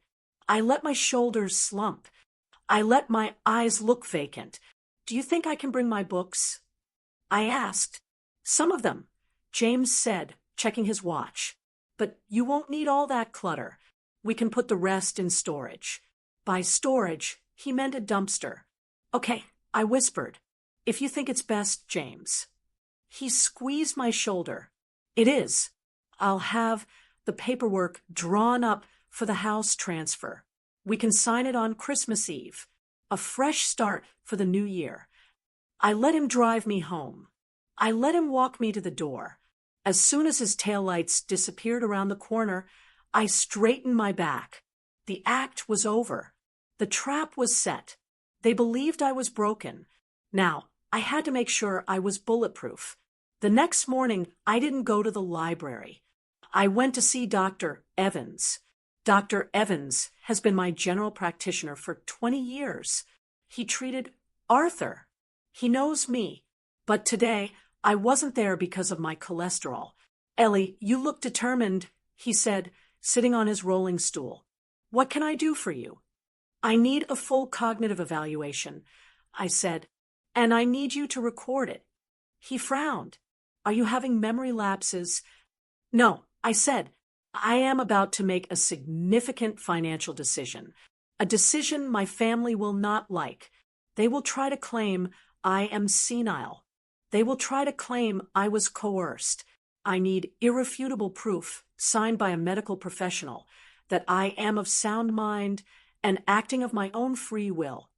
I let my shoulders slump. I let my eyes look vacant. Do you think I can bring my books? I asked. Some of them, James said, checking his watch. But you won't need all that clutter. We can put the rest in storage. By storage, he meant a dumpster. Okay, I whispered. If you think it's best, James. He squeezed my shoulder. It is. I'll have the paperwork drawn up for the house transfer. We can sign it on Christmas Eve. A fresh start for the new year. I let him drive me home. I let him walk me to the door. As soon as his taillights disappeared around the corner, I straightened my back. The act was over. The trap was set. They believed I was broken. Now, I had to make sure I was bulletproof. The next morning, I didn't go to the library. I went to see Dr. Evans. Dr. Evans has been my general practitioner for 20 years. He treated Arthur. He knows me. But today, I wasn't there because of my cholesterol. Ellie, you look determined, he said, sitting on his rolling stool. What can I do for you? I need a full cognitive evaluation, I said, and I need you to record it. He frowned. Are you having memory lapses? No, I said. I am about to make a significant financial decision, a decision my family will not like. They will try to claim I am senile. They will try to claim I was coerced. I need irrefutable proof, signed by a medical professional, that I am of sound mind and acting of my own free will.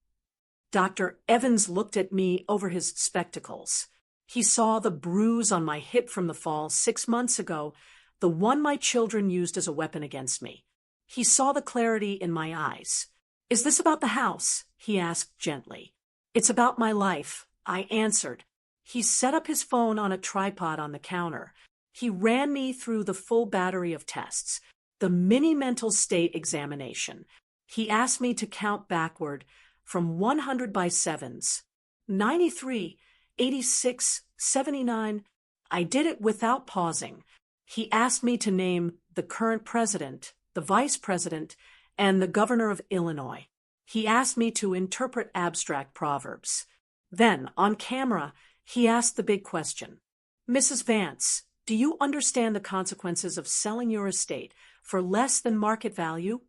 Dr. Evans looked at me over his spectacles. He saw the bruise on my hip from the fall 6 months ago, the one my children used as a weapon against me. He saw the clarity in my eyes. Is this about the house? He asked gently. It's about my life, I answered. He set up his phone on a tripod on the counter. He ran me through the full battery of tests, the mini mental state examination. He asked me to count backward from 100 by sevens. 93, 86, 79. I did it without pausing. He asked me to name the current president, the vice president, and the governor of Illinois. He asked me to interpret abstract proverbs. Then, on camera, he asked the big question. Mrs. Vance, do you understand the consequences of selling your estate for less than market value?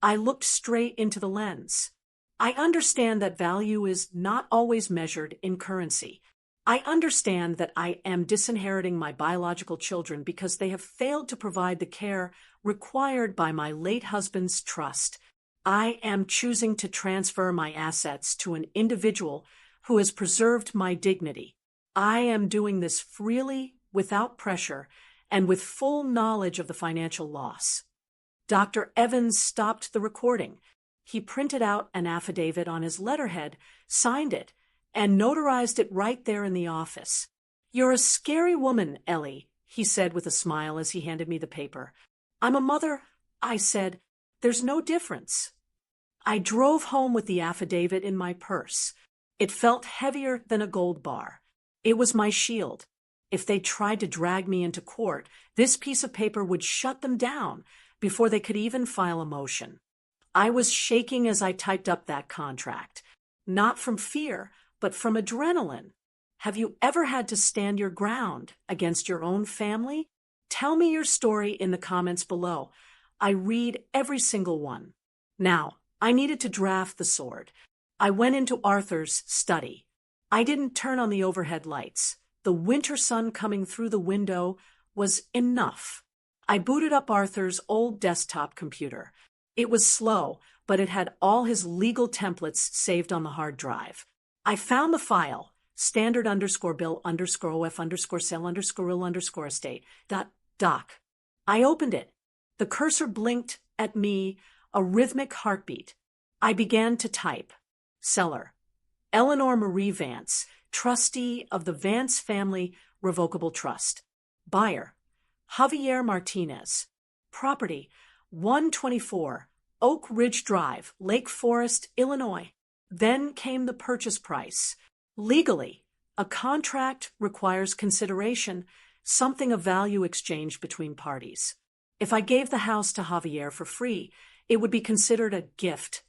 I looked straight into the lens. I understand that value is not always measured in currency. I understand that I am disinheriting my biological children because they have failed to provide the care required by my late husband's trust. I am choosing to transfer my assets to an individual who has preserved my dignity. I am doing this freely, without pressure, and with full knowledge of the financial loss. Dr. Evans stopped the recording. He printed out an affidavit on his letterhead, signed it, and notarized it right there in the office. You're a scary woman, Ellie, he said with a smile as he handed me the paper. I'm a mother I said, "There's no difference." I drove home with the affidavit in my purse. It felt heavier than a gold bar. It was my shield. If they tried to drag me into court, this piece of paper would shut them down before they could even file a motion. I was shaking as I typed up that contract, not from fear, but from adrenaline. Have you ever had to stand your ground against your own family? Tell me your story in the comments below. I read every single one. Now, I needed to draft the sword. I went into Arthur's study. I didn't turn on the overhead lights. The winter sun coming through the window was enough. I booted up Arthur's old desktop computer. It was slow, but it had all his legal templates saved on the hard drive. I found the file, standard_bill_OF_sale_ill_estate.doc. I opened it. The cursor blinked at me, a rhythmic heartbeat. I began to type. Seller, Eleanor Marie Vance, trustee of the Vance Family Revocable Trust. Buyer, Javier Martinez. Property, 124 Oak Ridge Drive, Lake Forest, Illinois. Then came the purchase price. Legally, a contract requires consideration, something of value exchanged between parties. If I gave the house to Javier for free, it would be considered a gift.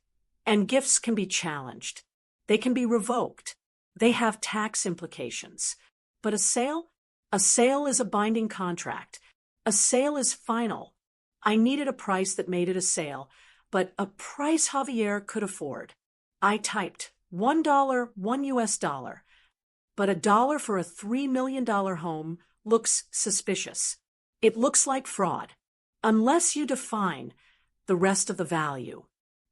And gifts can be challenged. They can be revoked. They have tax implications. But a sale? A sale is a binding contract. A sale is final. I needed a price that made it a sale, but a price Javier could afford. I typed $1, $1. But $1 for a $3 million home looks suspicious. It looks like fraud, unless you define the rest of the value.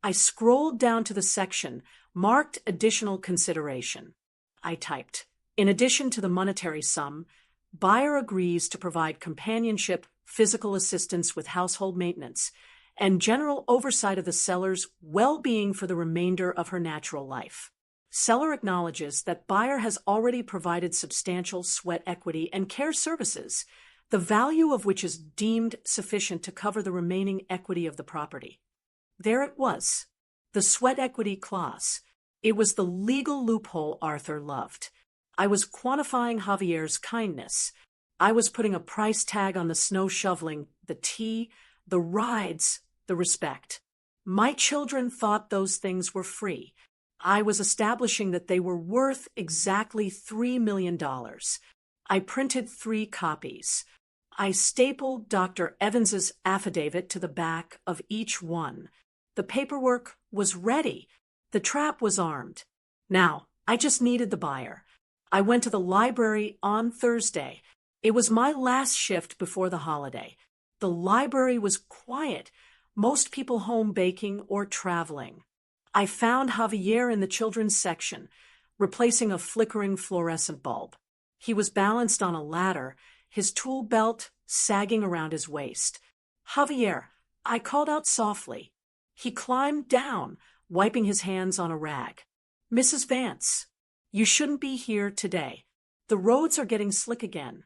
I scrolled down to the section marked additional consideration. I typed, in addition to the monetary sum, buyer agrees to provide companionship, physical assistance with household maintenance, and general oversight of the seller's well-being for the remainder of her natural life. Seller acknowledges that buyer has already provided substantial sweat equity and care services, the value of which is deemed sufficient to cover the remaining equity of the property. There it was, the sweat equity clause. It was the legal loophole Arthur loved. I was quantifying Javier's kindness. I was putting a price tag on the snow shoveling, the tea, the rides, the respect. My children thought those things were free. I was establishing that they were worth exactly $3 million. I printed 3 copies. I stapled Dr. Evans's affidavit to the back of each one. The paperwork was ready. The trap was armed. Now, I just needed the buyer. I went to the library on Thursday. It was my last shift before the holiday. The library was quiet, most people home baking or traveling. I found Javier in the children's section, replacing a flickering fluorescent bulb. He was balanced on a ladder, his tool belt sagging around his waist. "Javier," I called out softly. He climbed down, wiping his hands on a rag. "Mrs. Vance, you shouldn't be here today. The roads are getting slick again.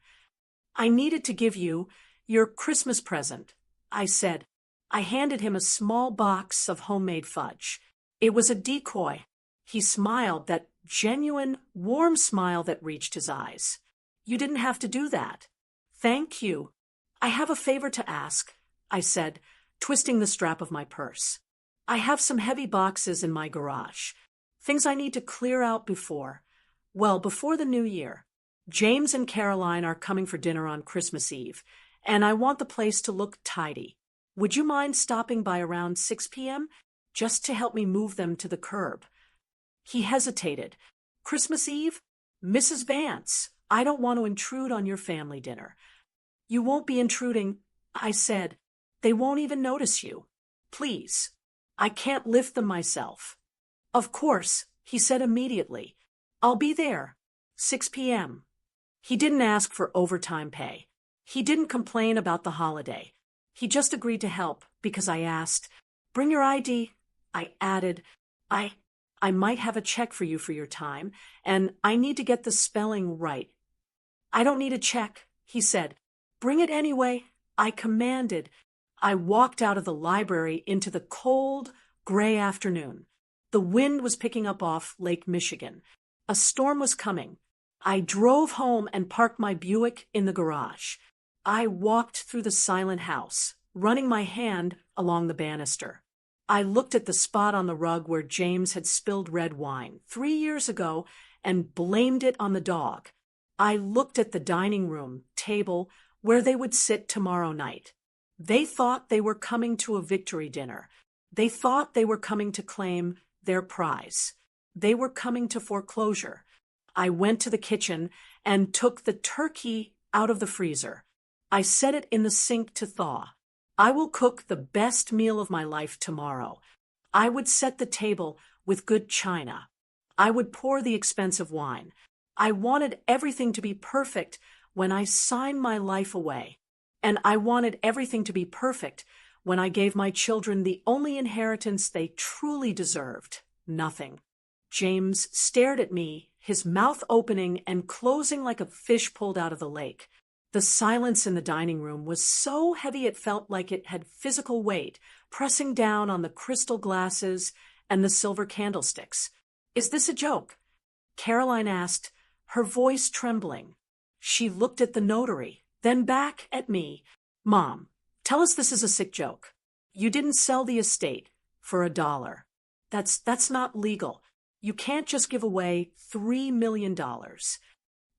I needed to give you your Christmas present," I said. I handed him a small box of homemade fudge. It was a decoy. He smiled, that genuine, warm smile that reached his eyes. "You didn't have to do that." "Thank you. I have a favor to ask," I said, twisting the strap of my purse. "I have some heavy boxes in my garage. Things I need to clear out before the new year. James and Caroline are coming for dinner on Christmas Eve, and I want the place to look tidy. Would you mind stopping by around 6 p.m., just to help me move them to the curb?" He hesitated. "Christmas Eve? Mrs. Vance, I don't want to intrude on your family dinner." "You won't be intruding," I said. "They won't even notice you. Please. I can't lift them myself." "Of course," he said immediately. "I'll be there. 6 p.m. He didn't ask for overtime pay. He didn't complain about the holiday. He just agreed to help because I asked. "Bring your ID." I added, I might have a check for you for your time, and I need to get the spelling right." "I don't need a check," he said. "Bring it anyway," I commanded. I walked out of the library into the cold, gray afternoon. The wind was picking up off Lake Michigan. A storm was coming. I drove home and parked my Buick in the garage. I walked through the silent house, running my hand along the banister. I looked at the spot on the rug where James had spilled red wine 3 years ago and blamed it on the dog. I looked at the dining room table where they would sit tomorrow night. They thought they were coming to a victory dinner. They thought they were coming to claim their prize. They were coming to foreclosure. I went to the kitchen and took the turkey out of the freezer. I set it in the sink to thaw. I will cook the best meal of my life tomorrow. I would set the table with good china. I would pour the expensive wine. I wanted everything to be perfect when I signed my life away. And I wanted everything to be perfect when I gave my children the only inheritance they truly deserved, nothing. James stared at me, his mouth opening and closing like a fish pulled out of the lake. The silence in the dining room was so heavy it felt like it had physical weight, pressing down on the crystal glasses and the silver candlesticks. "Is this a joke?" Caroline asked, her voice trembling. She looked at the notary, then back at me. "Mom, tell us this is a sick joke. You didn't sell the estate for $1. That's not legal. You can't just give away $3 million.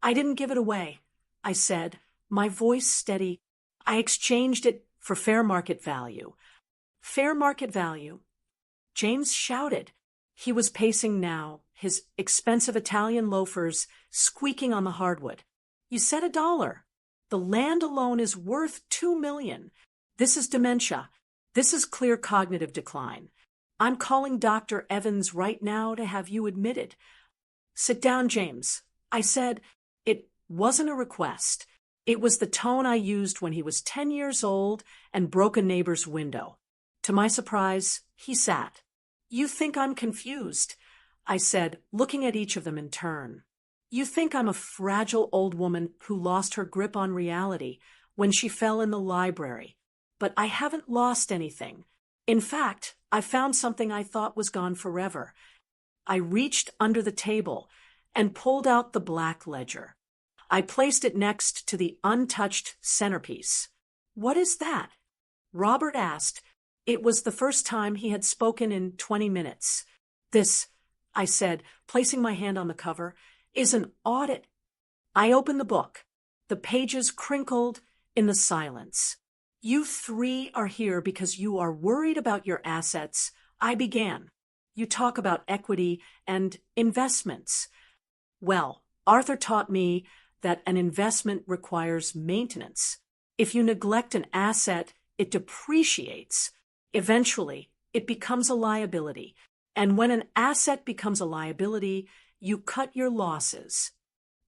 "I didn't give it away," I said, my voice steady. "I exchanged it for fair market value." "Fair market value?" James shouted. He was pacing now, his expensive Italian loafers squeaking on the hardwood. "You said $1. The land alone is worth $2 million. This is dementia. This is clear cognitive decline. I'm calling Dr. Evans right now to have you admitted." "Sit down, James," I said. It wasn't a request. It was the tone I used when he was 10 years old and broke a neighbor's window. To my surprise, he sat. "You think I'm confused," I said, looking at each of them in turn. "You think I'm a fragile old woman who lost her grip on reality when she fell in the library. But I haven't lost anything. In fact, I found something I thought was gone forever." I reached under the table and pulled out the black ledger. I placed it next to the untouched centerpiece. "What is that?" Robert asked. It was the first time he had spoken in 20 minutes. "This," I said, placing my hand on the cover, "is an audit." I opened the book. The pages crinkled in the silence. "You three are here because you are worried about your assets," I began. "You talk about equity and investments. Well, Arthur taught me that an investment requires maintenance. If you neglect an asset, it depreciates. Eventually, it becomes a liability. And when an asset becomes a liability, you cut your losses."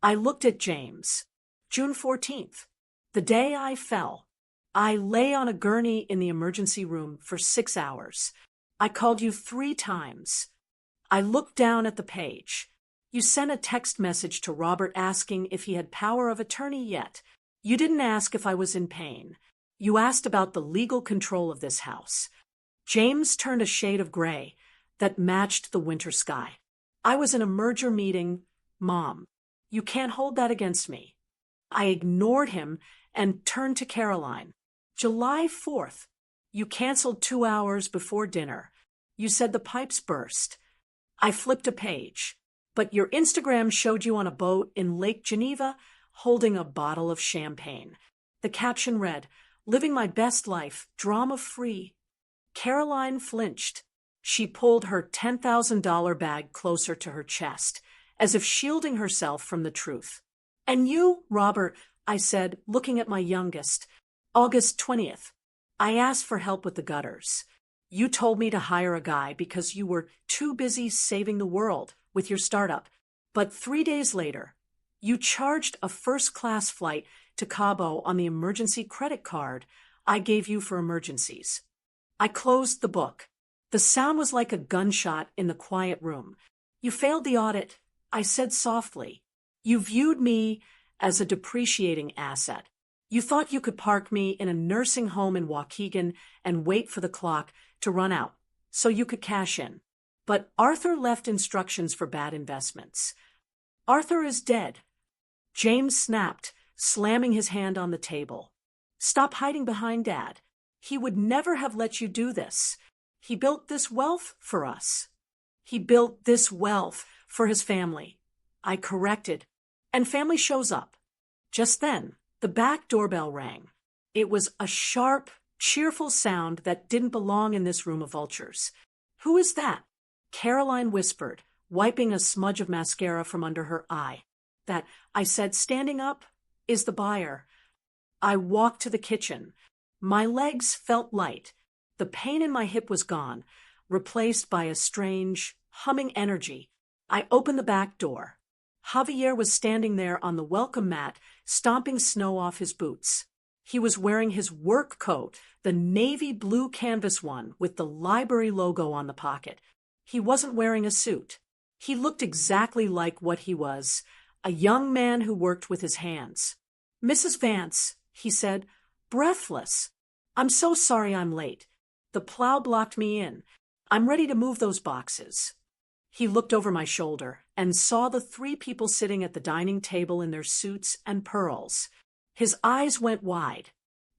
I looked at James. "June 14th, the day I fell. I lay on a gurney in the emergency room for 6 hours. I called you 3 times. I looked down at the page. You sent a text message to Robert asking if he had power of attorney yet. You didn't ask if I was in pain. You asked about the legal control of this house." James turned a shade of gray that matched the winter sky. "I was in a merger meeting, Mom. You can't hold that against me." I ignored him and turned to Caroline. "July 4th. You canceled 2 hours before dinner. You said the pipes burst." I flipped a page. "But your Instagram showed you on a boat in Lake Geneva holding a bottle of champagne." The caption read, "Living my best life, drama-free." Caroline flinched. She pulled her $10,000 bag closer to her chest, as if shielding herself from the truth. "And you, Robert," I said, looking at my youngest. "August 20th. I asked for help with the gutters. You told me to hire a guy because you were too busy saving the world with your startup. But 3 days later, you charged a first-class flight to Cabo on the emergency credit card I gave you for emergencies." I closed the book. The sound was like a gunshot in the quiet room. "You failed the audit," I said softly. "You viewed me as a depreciating asset. You thought you could park me in a nursing home in Waukegan and wait for the clock to run out so you could cash in. But Arthur left instructions for bad investments. Arthur is dead. James snapped, slamming his hand on the table. Stop hiding behind Dad. He would never have let you do this. He built this wealth for us. He built this wealth for his family. I corrected, and family shows up. Just then, the back doorbell rang. It was a sharp, cheerful sound that didn't belong in this room of vultures. Who is that? Caroline whispered, wiping a smudge of mascara from under her eye. That, I said, standing up, is the buyer. I walked to the kitchen. My legs felt light. The pain in my hip was gone, replaced by a strange, humming energy. I opened the back door. Javier was standing there on the welcome mat, stomping snow off his boots. He was wearing his work coat, the navy blue canvas one with the library logo on the pocket. He wasn't wearing a suit. He looked exactly like what he was, a young man who worked with his hands. Mrs. Vance, he said, breathless. I'm so sorry I'm late. The plow blocked me in. I'm ready to move those boxes. He looked over my shoulder and saw the 3 people sitting at the dining table in their suits and pearls. His eyes went wide.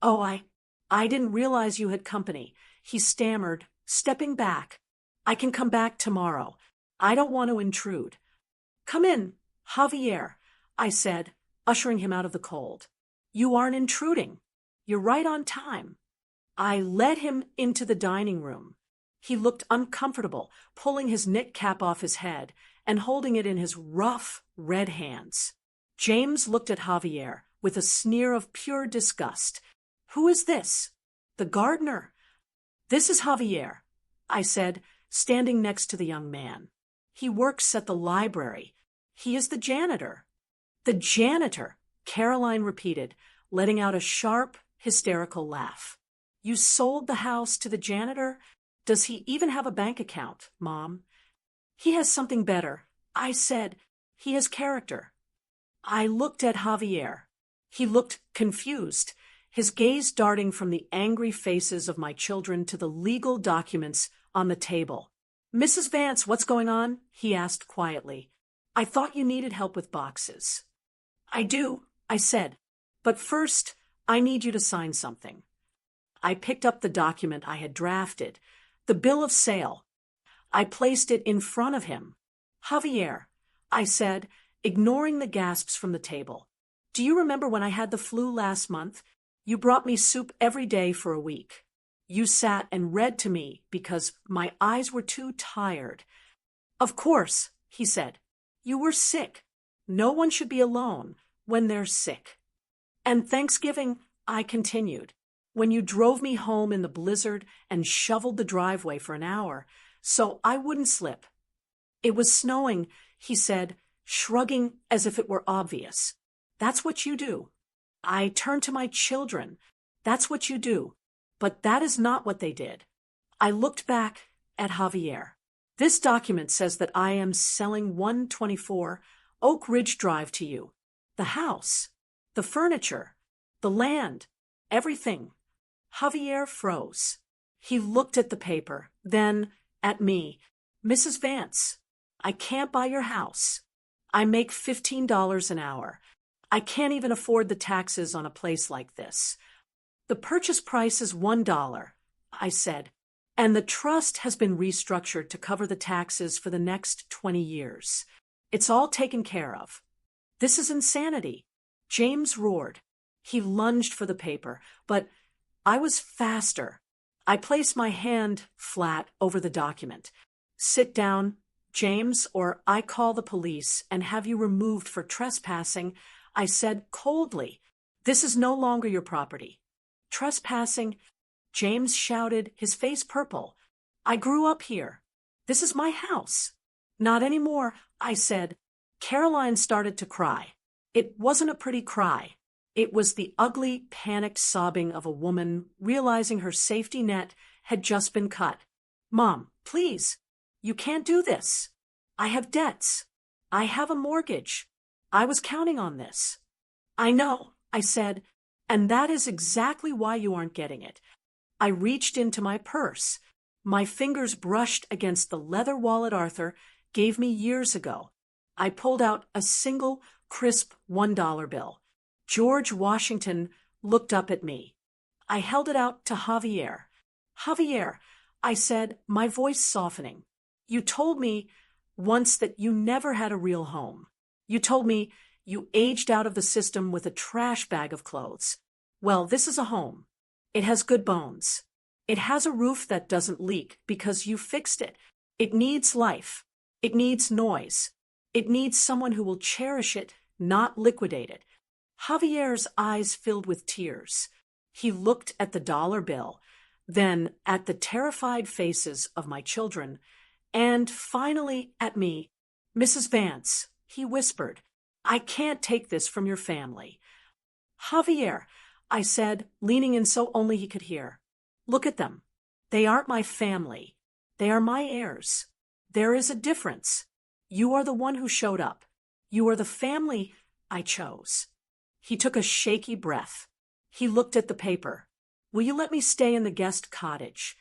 Oh, I didn't realize you had company, he stammered, stepping back. I can come back tomorrow. I don't want to intrude. Come in, Javier, I said, ushering him out of the cold. You aren't intruding. You're right on time. I led him into the dining room. He looked uncomfortable, pulling his knit cap off his head and holding it in his rough, red hands. James looked at Javier with a sneer of pure disgust. Who is this? The gardener. This is Javier, I said, standing next to the young man. He works at the library. He is the janitor. The janitor, Caroline repeated, letting out a sharp, hysterical laugh. You sold the house to the janitor? Does he even have a bank account, Mom? He has something better, I said. He has character. I looked at Javier. He looked confused, his gaze darting from the angry faces of my children to the legal documents on the table. Mrs. Vance, what's going on? He asked quietly. I thought you needed help with boxes. I do, I said. But first, I need you to sign something. I picked up the document I had drafted, the bill of sale. I placed it in front of him. Javier, I said, ignoring the gasps from the table. Do you remember when I had the flu last month? You brought me soup every day for a week. You sat and read to me because my eyes were too tired. Of course, he said. You were sick. No one should be alone when they're sick. And Thanksgiving, I continued, when you drove me home in the blizzard and shoveled the driveway for an hour so I wouldn't slip. It was snowing, he said, shrugging as if it were obvious. That's what you do. I turned to my children. That's what you do. But that is not what they did. I looked back at Javier. This document says that I am selling 124 Oak Ridge Drive to you. The house, the furniture, the land, everything. Javier froze. He looked at the paper, then at me. Mrs. Vance, I can't buy your house. I make $15 an hour. I can't even afford the taxes on a place like this. The purchase price is $1, I said, and the trust has been restructured to cover the taxes for the next 20 years. It's all taken care of. This is insanity. James roared. He lunged for the paper, but I was faster. I placed my hand flat over the document. Sit down, James, or I call the police and have you removed for trespassing, I said coldly. This is no longer your property. Trespassing, James shouted, his face purple. I grew up here. This is my house. Not anymore, I said. Caroline started to cry. It wasn't a pretty cry. It was the ugly, panicked sobbing of a woman realizing her safety net had just been cut. Mom, please, you can't do this. I have debts. I have a mortgage. I was counting on this. I know, I said, And that is exactly why you aren't getting it. I reached into my purse. My fingers brushed against the leather wallet Arthur gave me years ago. I pulled out a single, crisp $1 bill. George Washington looked up at me. I held it out to Javier. Javier, I said, my voice softening. You told me once that you never had a real home. You told me you aged out of the system with a trash bag of clothes. Well, this is a home. It has good bones. It has a roof that doesn't leak because you fixed it. It needs life. It needs noise. It needs someone who will cherish it, not liquidate it. Javier's eyes filled with tears. He looked at the dollar bill, then at the terrified faces of my children, and finally at me. Mrs. Vance, he whispered, I can't take this from your family. Javier, I said, leaning in so only he could hear. Look at them. They aren't my family. They are my heirs. There is a difference. You are the one who showed up. You are the family I chose. He took a shaky breath. He looked at the paper. Will you let me stay in the guest cottage?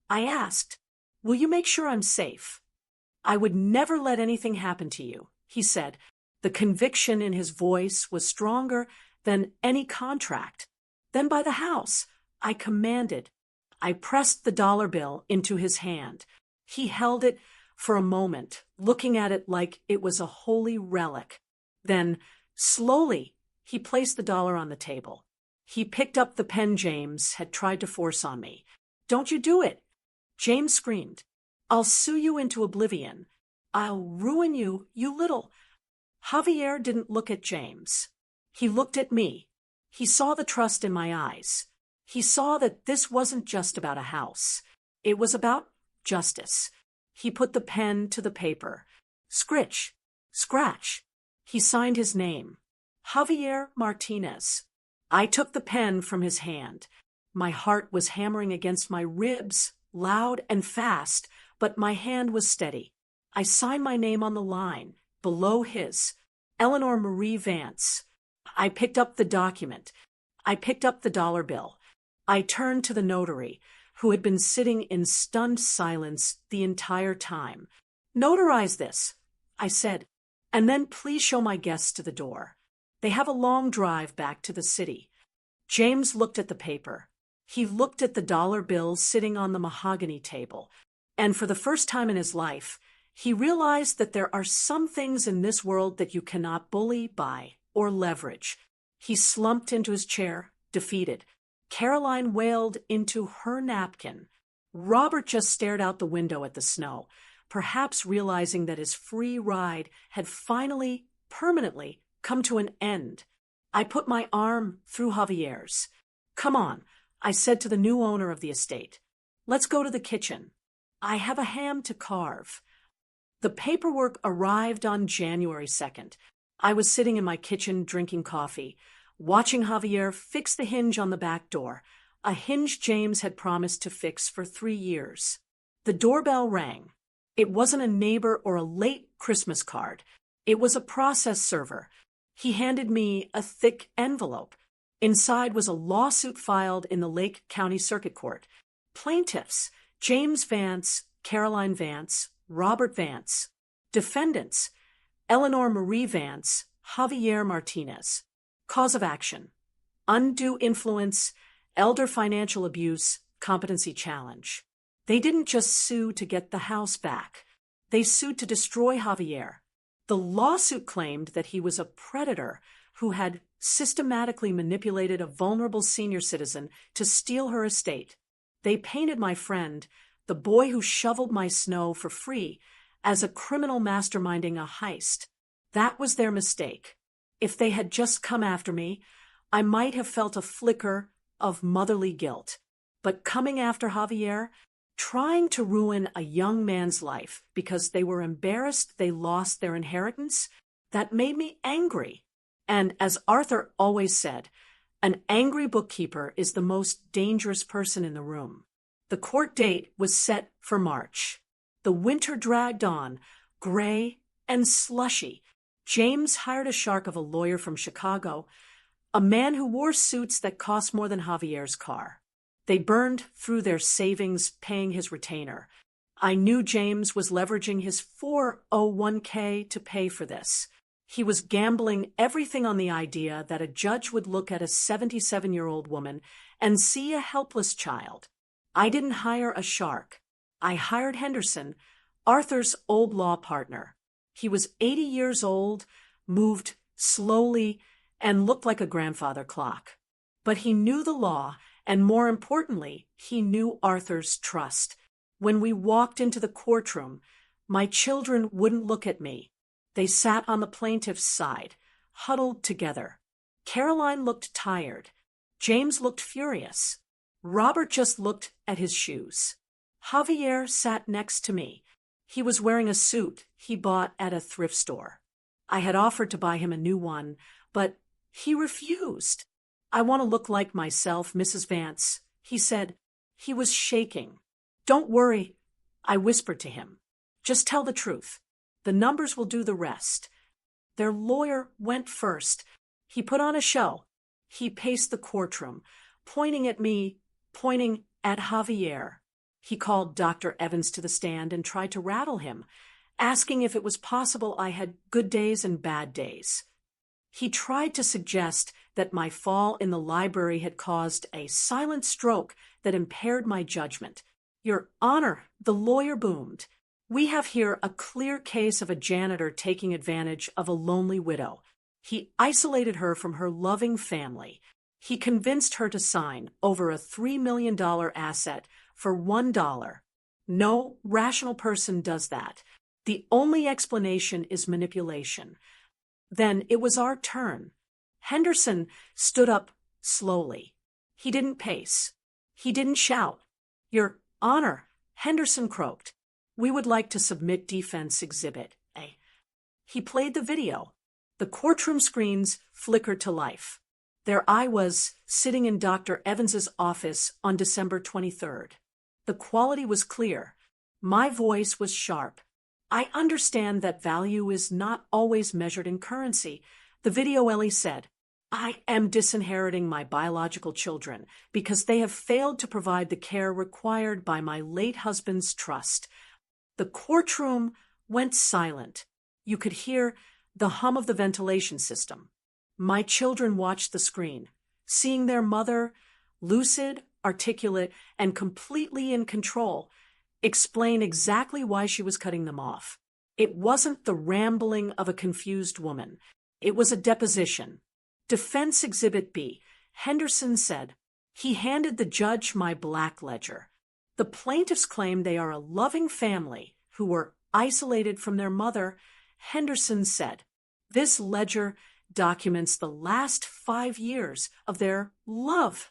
I asked, will you make sure I'm safe? I would never let anything happen to you, he said. The conviction in his voice was stronger than any contract. Then by the house, I commanded. I pressed the dollar bill into his hand. He held it for a moment, looking at it like it was a holy relic. Then, slowly, he placed the dollar on the table. He picked up the pen James had tried to force on me. Don't you do it! James screamed. I'll sue you into oblivion. I'll ruin you, you little... Javier didn't look at James. He looked at me. He saw the trust in my eyes. He saw that this wasn't just about a house. It was about justice. He put the pen to the paper. Scritch. Scratch. He signed his name. Javier Martinez. I took the pen from his hand. My heart was hammering against my ribs, loud and fast, but my hand was steady. I signed my name on the line, below his. Eleanor Marie Vance. I picked up the document. I picked up the dollar bill. I turned to the notary, who had been sitting in stunned silence the entire time. Notarize this, I said, and then please show my guests to the door. They have a long drive back to the city. James looked at the paper. He looked at the dollar bill sitting on the mahogany table, and for the first time in his life, he realized that there are some things in this world that you cannot bully, buy, or leverage. He slumped into his chair, defeated. Caroline wailed into her napkin. Robert just stared out the window at the snow, perhaps realizing that his free ride had finally, permanently, come to an end. I put my arm through Javier's. Come on, I said to the new owner of the estate. Let's go to the kitchen. I have a ham to carve. The paperwork arrived on January 2nd. I was sitting in my kitchen drinking coffee, watching Javier fix the hinge on the back door, a hinge James had promised to fix for 3 years. The doorbell rang. It wasn't a neighbor or a late Christmas card. It was a process server. He handed me a thick envelope. Inside was a lawsuit filed in the Lake County Circuit Court. Plaintiffs: James Vance, Caroline Vance, Robert Vance. Defendants: Eleanor Marie Vance, Javier Martinez. Cause of action: undue influence, elder financial abuse, competency challenge. They didn't just sue to get the house back. They sued to destroy Javier. The lawsuit claimed that he was a predator who had systematically manipulated a vulnerable senior citizen to steal her estate. They painted my friend, the boy who shoveled my snow for free, as a criminal masterminding a heist. That was their mistake. If they had just come after me, I might have felt a flicker of motherly guilt. But coming after Javier, trying to ruin a young man's life because they were embarrassed they lost their inheritance, that made me angry. And as Arthur always said, an angry bookkeeper is the most dangerous person in the room. The court date was set for March. The winter dragged on, gray and slushy. James hired a shark of a lawyer from Chicago. A man who wore suits that cost more than Javier's car. They burned through their savings paying his retainer. I knew James was leveraging his 401k to pay for this. He was gambling everything on the idea that a judge would look at a 77-year-old woman and see a helpless child. I didn't hire a shark. I hired Henderson, Arthur's old law partner. He was 80 years old, moved slowly, and looked like a grandfather clock. But he knew the law, and more importantly, he knew Arthur's trust. When we walked into the courtroom, my children wouldn't look at me. They sat on the plaintiff's side, huddled together. Caroline looked tired. James looked furious. Robert just looked at his shoes. Javier sat next to me. He was wearing a suit he bought at a thrift store. I had offered to buy him a new one, but he refused. "I want to look like myself, Mrs. Vance," he said. He was shaking. "Don't worry," I whispered to him. "Just tell the truth. The numbers will do the rest." Their lawyer went first. He put on a show. He paced the courtroom, pointing at me, pointing at Javier. He called Dr. Evans to the stand and tried to rattle him, asking if it was possible I had good days and bad days. He tried to suggest that my fall in the library had caused a silent stroke that impaired my judgment. "Your Honor," the lawyer boomed, "we have here a clear case of a janitor taking advantage of a lonely widow. He isolated her from her loving family. He convinced her to sign over a $3 million asset for $1. No rational person does that. The only explanation is manipulation." Then it was our turn. Henderson stood up slowly. He didn't pace. He didn't shout. "Your Honor," Henderson croaked, "we would like to submit Defense Exhibit A." He played the video. The courtroom screens flickered to life. There I was, sitting in Dr. Evans's office on December 23rd. The quality was clear. My voice was sharp. "I understand that value is not always measured in currency." The video, Ellie said, "I am disinheriting my biological children because they have failed to provide the care required by my late husband's trust." The courtroom went silent. You could hear the hum of the ventilation system. My children watched the screen, seeing their mother, lucid, articulate, and completely in control, explain exactly why she was cutting them off. It wasn't the rambling of a confused woman. It was a deposition. "Defense Exhibit B," Henderson said. He handed the judge my black ledger. "The plaintiffs claim they are a loving family who were isolated from their mother," Henderson said. "This ledger documents the last 5 years of their love."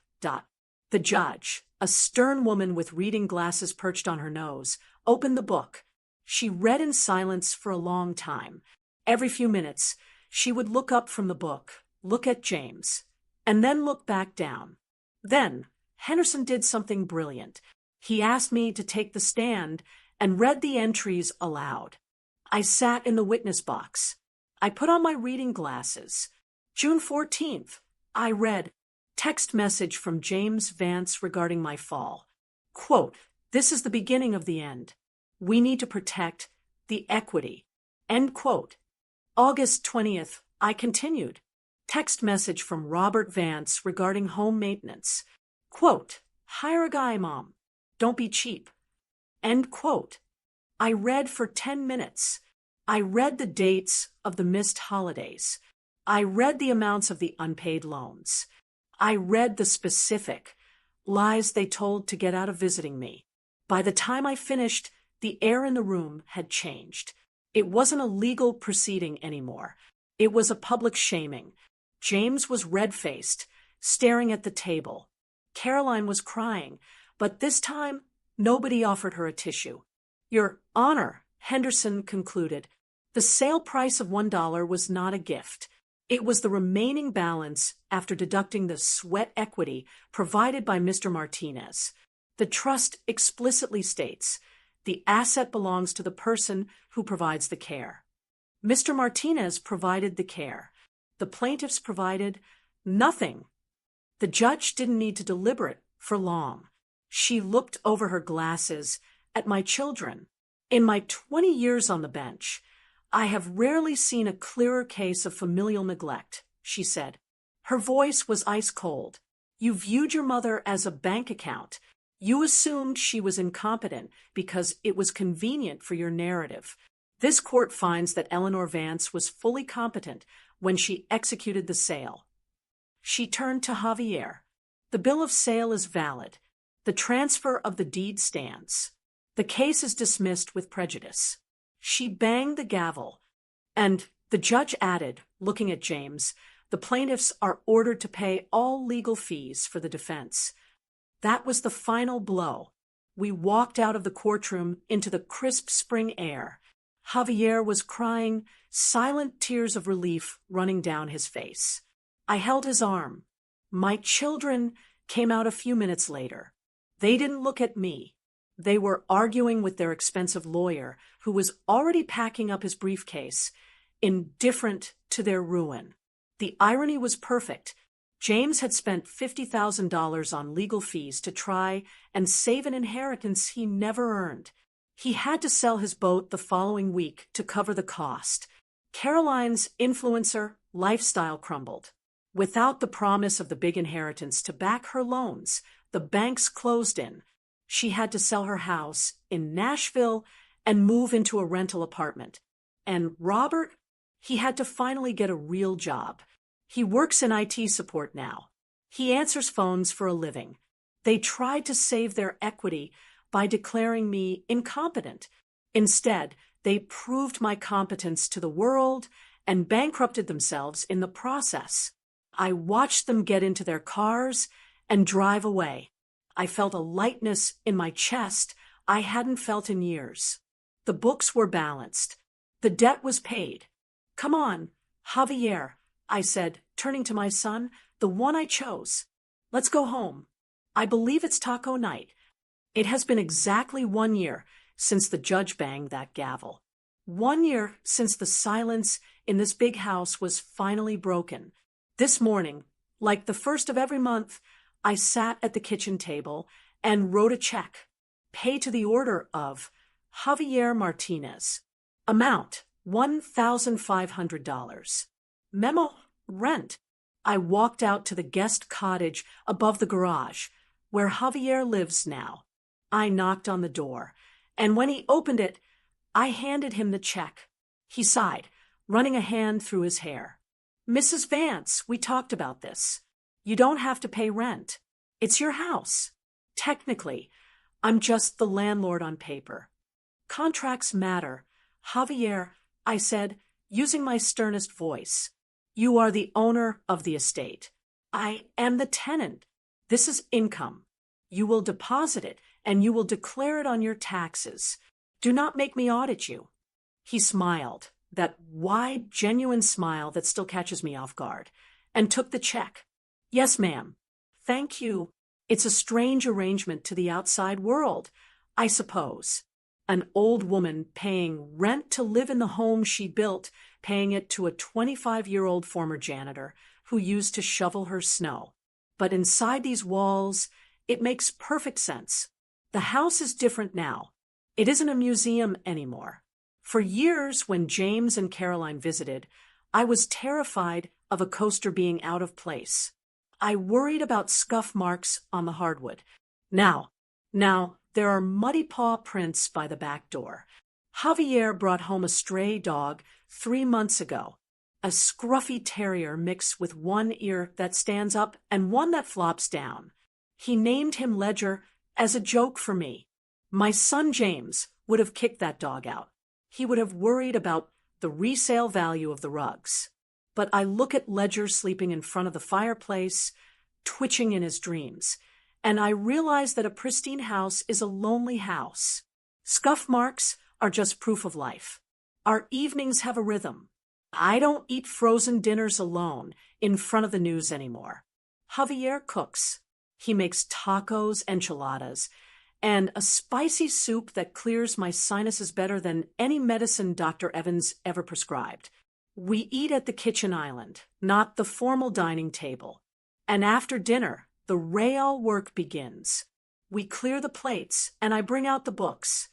The judge, a stern woman with reading glasses perched on her nose, opened the book. She read in silence for a long time. Every few minutes, she would look up from the book, look at James, and then look back down. Then, Henderson did something brilliant. He asked me to take the stand and read the entries aloud. I sat in the witness box. I put on my reading glasses. June 14th, I read, "Text message from James Vance regarding my fall. Quote, this is the beginning of the end. We need to protect the equity." End quote. August 20th, I continued. Text message from Robert Vance regarding home maintenance. Quote, "Hire a guy, Mom. Don't be cheap." End quote. I read for 10 minutes. I read the dates of the missed holidays. I read the amounts of the unpaid loans. I read the specific lies they told to get out of visiting me. By the time I finished, the air in the room had changed. It wasn't a legal proceeding anymore. It was a public shaming. James was red-faced, staring at the table. Caroline was crying, but this time nobody offered her a tissue. "Your Honor," Henderson concluded, "the sale price of $1 was not a gift. It was the remaining balance after deducting the sweat equity provided by Mr. Martinez. The trust explicitly states the asset belongs to the person who provides the care. Mr. Martinez provided the care. The plaintiffs provided Nothing. The judge didn't need to deliberate for long. She looked over her glasses at my children. In my 20 years on the bench, I have rarely seen a clearer case of familial neglect, she said. Her voice was ice cold. You viewed your mother as a bank account. You assumed she was incompetent because it was convenient for your narrative. This court finds that Eleanor Vance was fully competent when she executed the sale. She turned to Javier. The bill of sale is valid. The transfer of the deed stands. The case is dismissed with prejudice. She banged the gavel, and the judge added, looking at James, the plaintiffs are ordered to pay all legal fees for the defense. That was the final blow. We walked out of the courtroom into the crisp spring air. Javier was crying, silent tears of relief running down his face. I held his arm. My children came out a few minutes later. They didn't look at me. They were arguing with their expensive lawyer, who was already packing up his briefcase, indifferent to their ruin. The irony was perfect. James had spent $50,000 on legal fees to try and save an inheritance he never earned. He had to sell his boat the following week to cover the cost. Caroline's influencer lifestyle crumbled. Without the promise of the big inheritance to back her loans, the banks closed in. She had to sell her house in Nashville and move into a rental apartment. And Robert, he had to finally get a real job. He works in IT support now. He answers phones for a living. They tried to save their equity by declaring me incompetent. Instead, they proved my competence to the world and bankrupted themselves in the process. I watched them get into their cars and drive away. I felt a lightness in my chest I hadn't felt in years. The books were balanced. The debt was paid. Come on, Javier, I said, turning to my son, the one I chose. Let's go home. I believe it's taco night. It has been exactly 1 year since the judge banged that gavel. 1 year since the silence in this big house was finally broken. This morning, like the first of every month, I sat at the kitchen table and wrote a check. Pay to the order of Javier Martinez. Amount, $1,500. Memo, rent. I walked out to the guest cottage above the garage, where Javier lives now. I knocked on the door, and when he opened it, I handed him the check. He sighed, running a hand through his hair. Mrs. Vance, we talked about this. You don't have to pay rent. It's your house. Technically, I'm just the landlord on paper. Contracts matter. Javier, I said, using my sternest voice. You are the owner of the estate. I am the tenant. This is income. You will deposit it, and you will declare it on your taxes. Do not make me audit you. He smiled, that wide, genuine smile that still catches me off guard, and took the check. Yes, ma'am. Thank you. It's a strange arrangement to the outside world, I suppose. An old woman paying rent to live in the home she built, paying it to a 25-year-old former janitor who used to shovel her snow. But inside these walls, it makes perfect sense. The house is different now. It isn't a museum anymore. For years, when James and Caroline visited, I was terrified of a coaster being out of place. I worried about scuff marks on the hardwood. Now, there are muddy paw prints by the back door. Javier brought home a stray dog 3 months ago, a scruffy terrier mixed with one ear that stands up and one that flops down. He named him Ledger as a joke for me. My son James would have kicked that dog out. He would have worried about the resale value of the rugs. But I look at Ledger sleeping in front of the fireplace, twitching in his dreams, and I realize that a pristine house is a lonely house. Scuff marks are just proof of life. Our evenings have a rhythm. I don't eat frozen dinners alone in front of the news anymore. Javier cooks. He makes tacos, enchiladas, and a spicy soup that clears my sinuses better than any medicine Dr. Evans ever prescribed. We eat at the kitchen island, not the formal dining table. And after dinner, the real work begins. We clear the plates, and I bring out the books.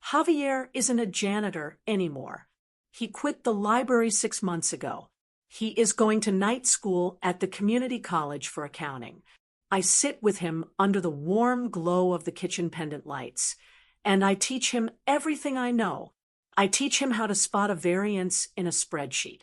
Javier isn't a janitor anymore. He quit the library 6 months ago. He is going to night school at the community college for accounting. I sit with him under the warm glow of the kitchen pendant lights, and I teach him everything I know. I teach him how to spot a variance in a spreadsheet.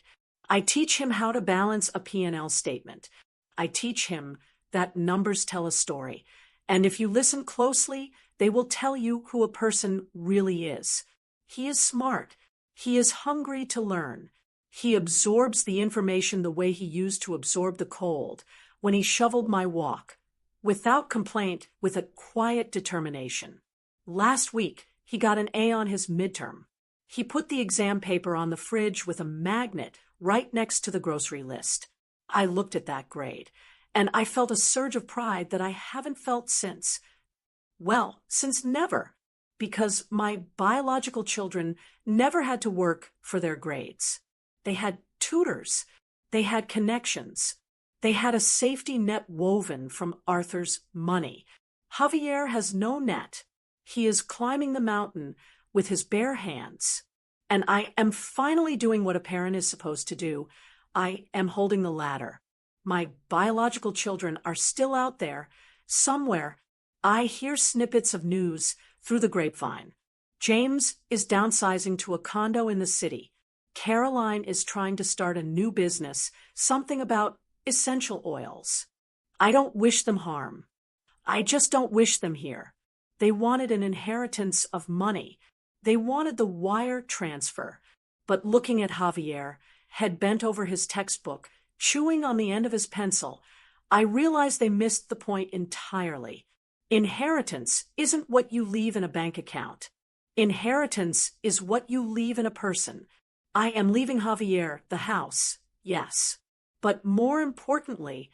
I teach him how to balance a P&L statement. I teach him that numbers tell a story, and if you listen closely, they will tell you who a person really is. He is smart. He is hungry to learn. He absorbs the information the way he used to absorb the cold when he shoveled my walk, without complaint, with a quiet determination. Last week, he got an A on his midterm. He put the exam paper on the fridge with a magnet right next to the grocery list. I looked at that grade, and I felt a surge of pride that I haven't felt since. Well, since never, because my biological children never had to work for their grades. They had tutors. They had connections. They had a safety net woven from Arthur's money. Javier has no net. He is climbing the mountain with his bare hands. And I am finally doing what a parent is supposed to do. I am holding the ladder. My biological children are still out there. Somewhere, I hear snippets of news through the grapevine. James is downsizing to a condo in the city. Caroline is trying to start a new business, something about essential oils. I don't wish them harm. I just don't wish them here. They wanted an inheritance of money. They wanted the wire transfer. But looking at Javier, head bent over his textbook, chewing on the end of his pencil, I realized they missed the point entirely. Inheritance isn't what you leave in a bank account. Inheritance is what you leave in a person. I am leaving Javier the house, yes. But more importantly,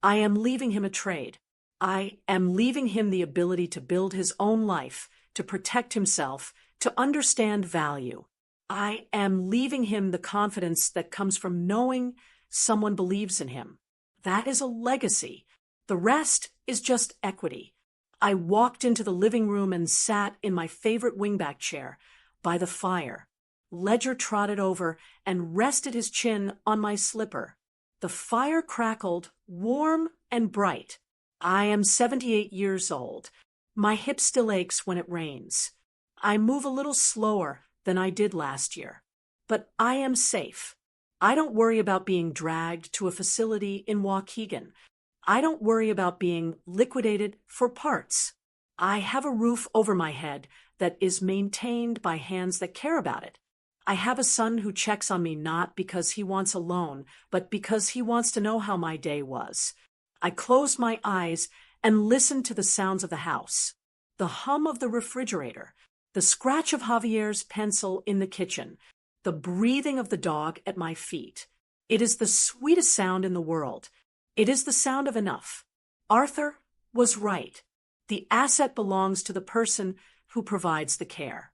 I am leaving him a trade. I am leaving him the ability to build his own life, to protect himself, to understand value. I am leaving him the confidence that comes from knowing someone believes in him. That is a legacy. The rest is just equity. I walked into the living room and sat in my favorite wingback chair by the fire. Ledger trotted over and rested his chin on my slipper. The fire crackled, warm and bright. I am 78 years old. My hip still aches when it rains. I move a little slower than I did last year. But I am safe. I don't worry about being dragged to a facility in Waukegan. I don't worry about being liquidated for parts. I have a roof over my head that is maintained by hands that care about it. I have a son who checks on me not because he wants a loan, but because he wants to know how my day was. I close my eyes and listen to the sounds of the house. The hum of the refrigerator, the scratch of Javier's pencil in the kitchen, the breathing of the dog at my feet. It is the sweetest sound in the world. It is the sound of enough. Arthur was right. The asset belongs to the person who provides the care.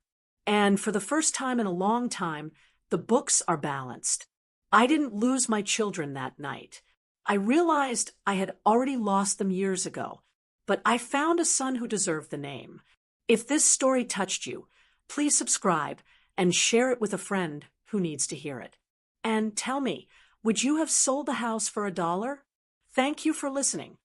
And for the first time in a long time, the books are balanced. I didn't lose my children that night. I realized I had already lost them years ago, but I found a son who deserved the name. If this story touched you, please subscribe and share it with a friend who needs to hear it. And tell me, would you have sold the house for $1? Thank you for listening.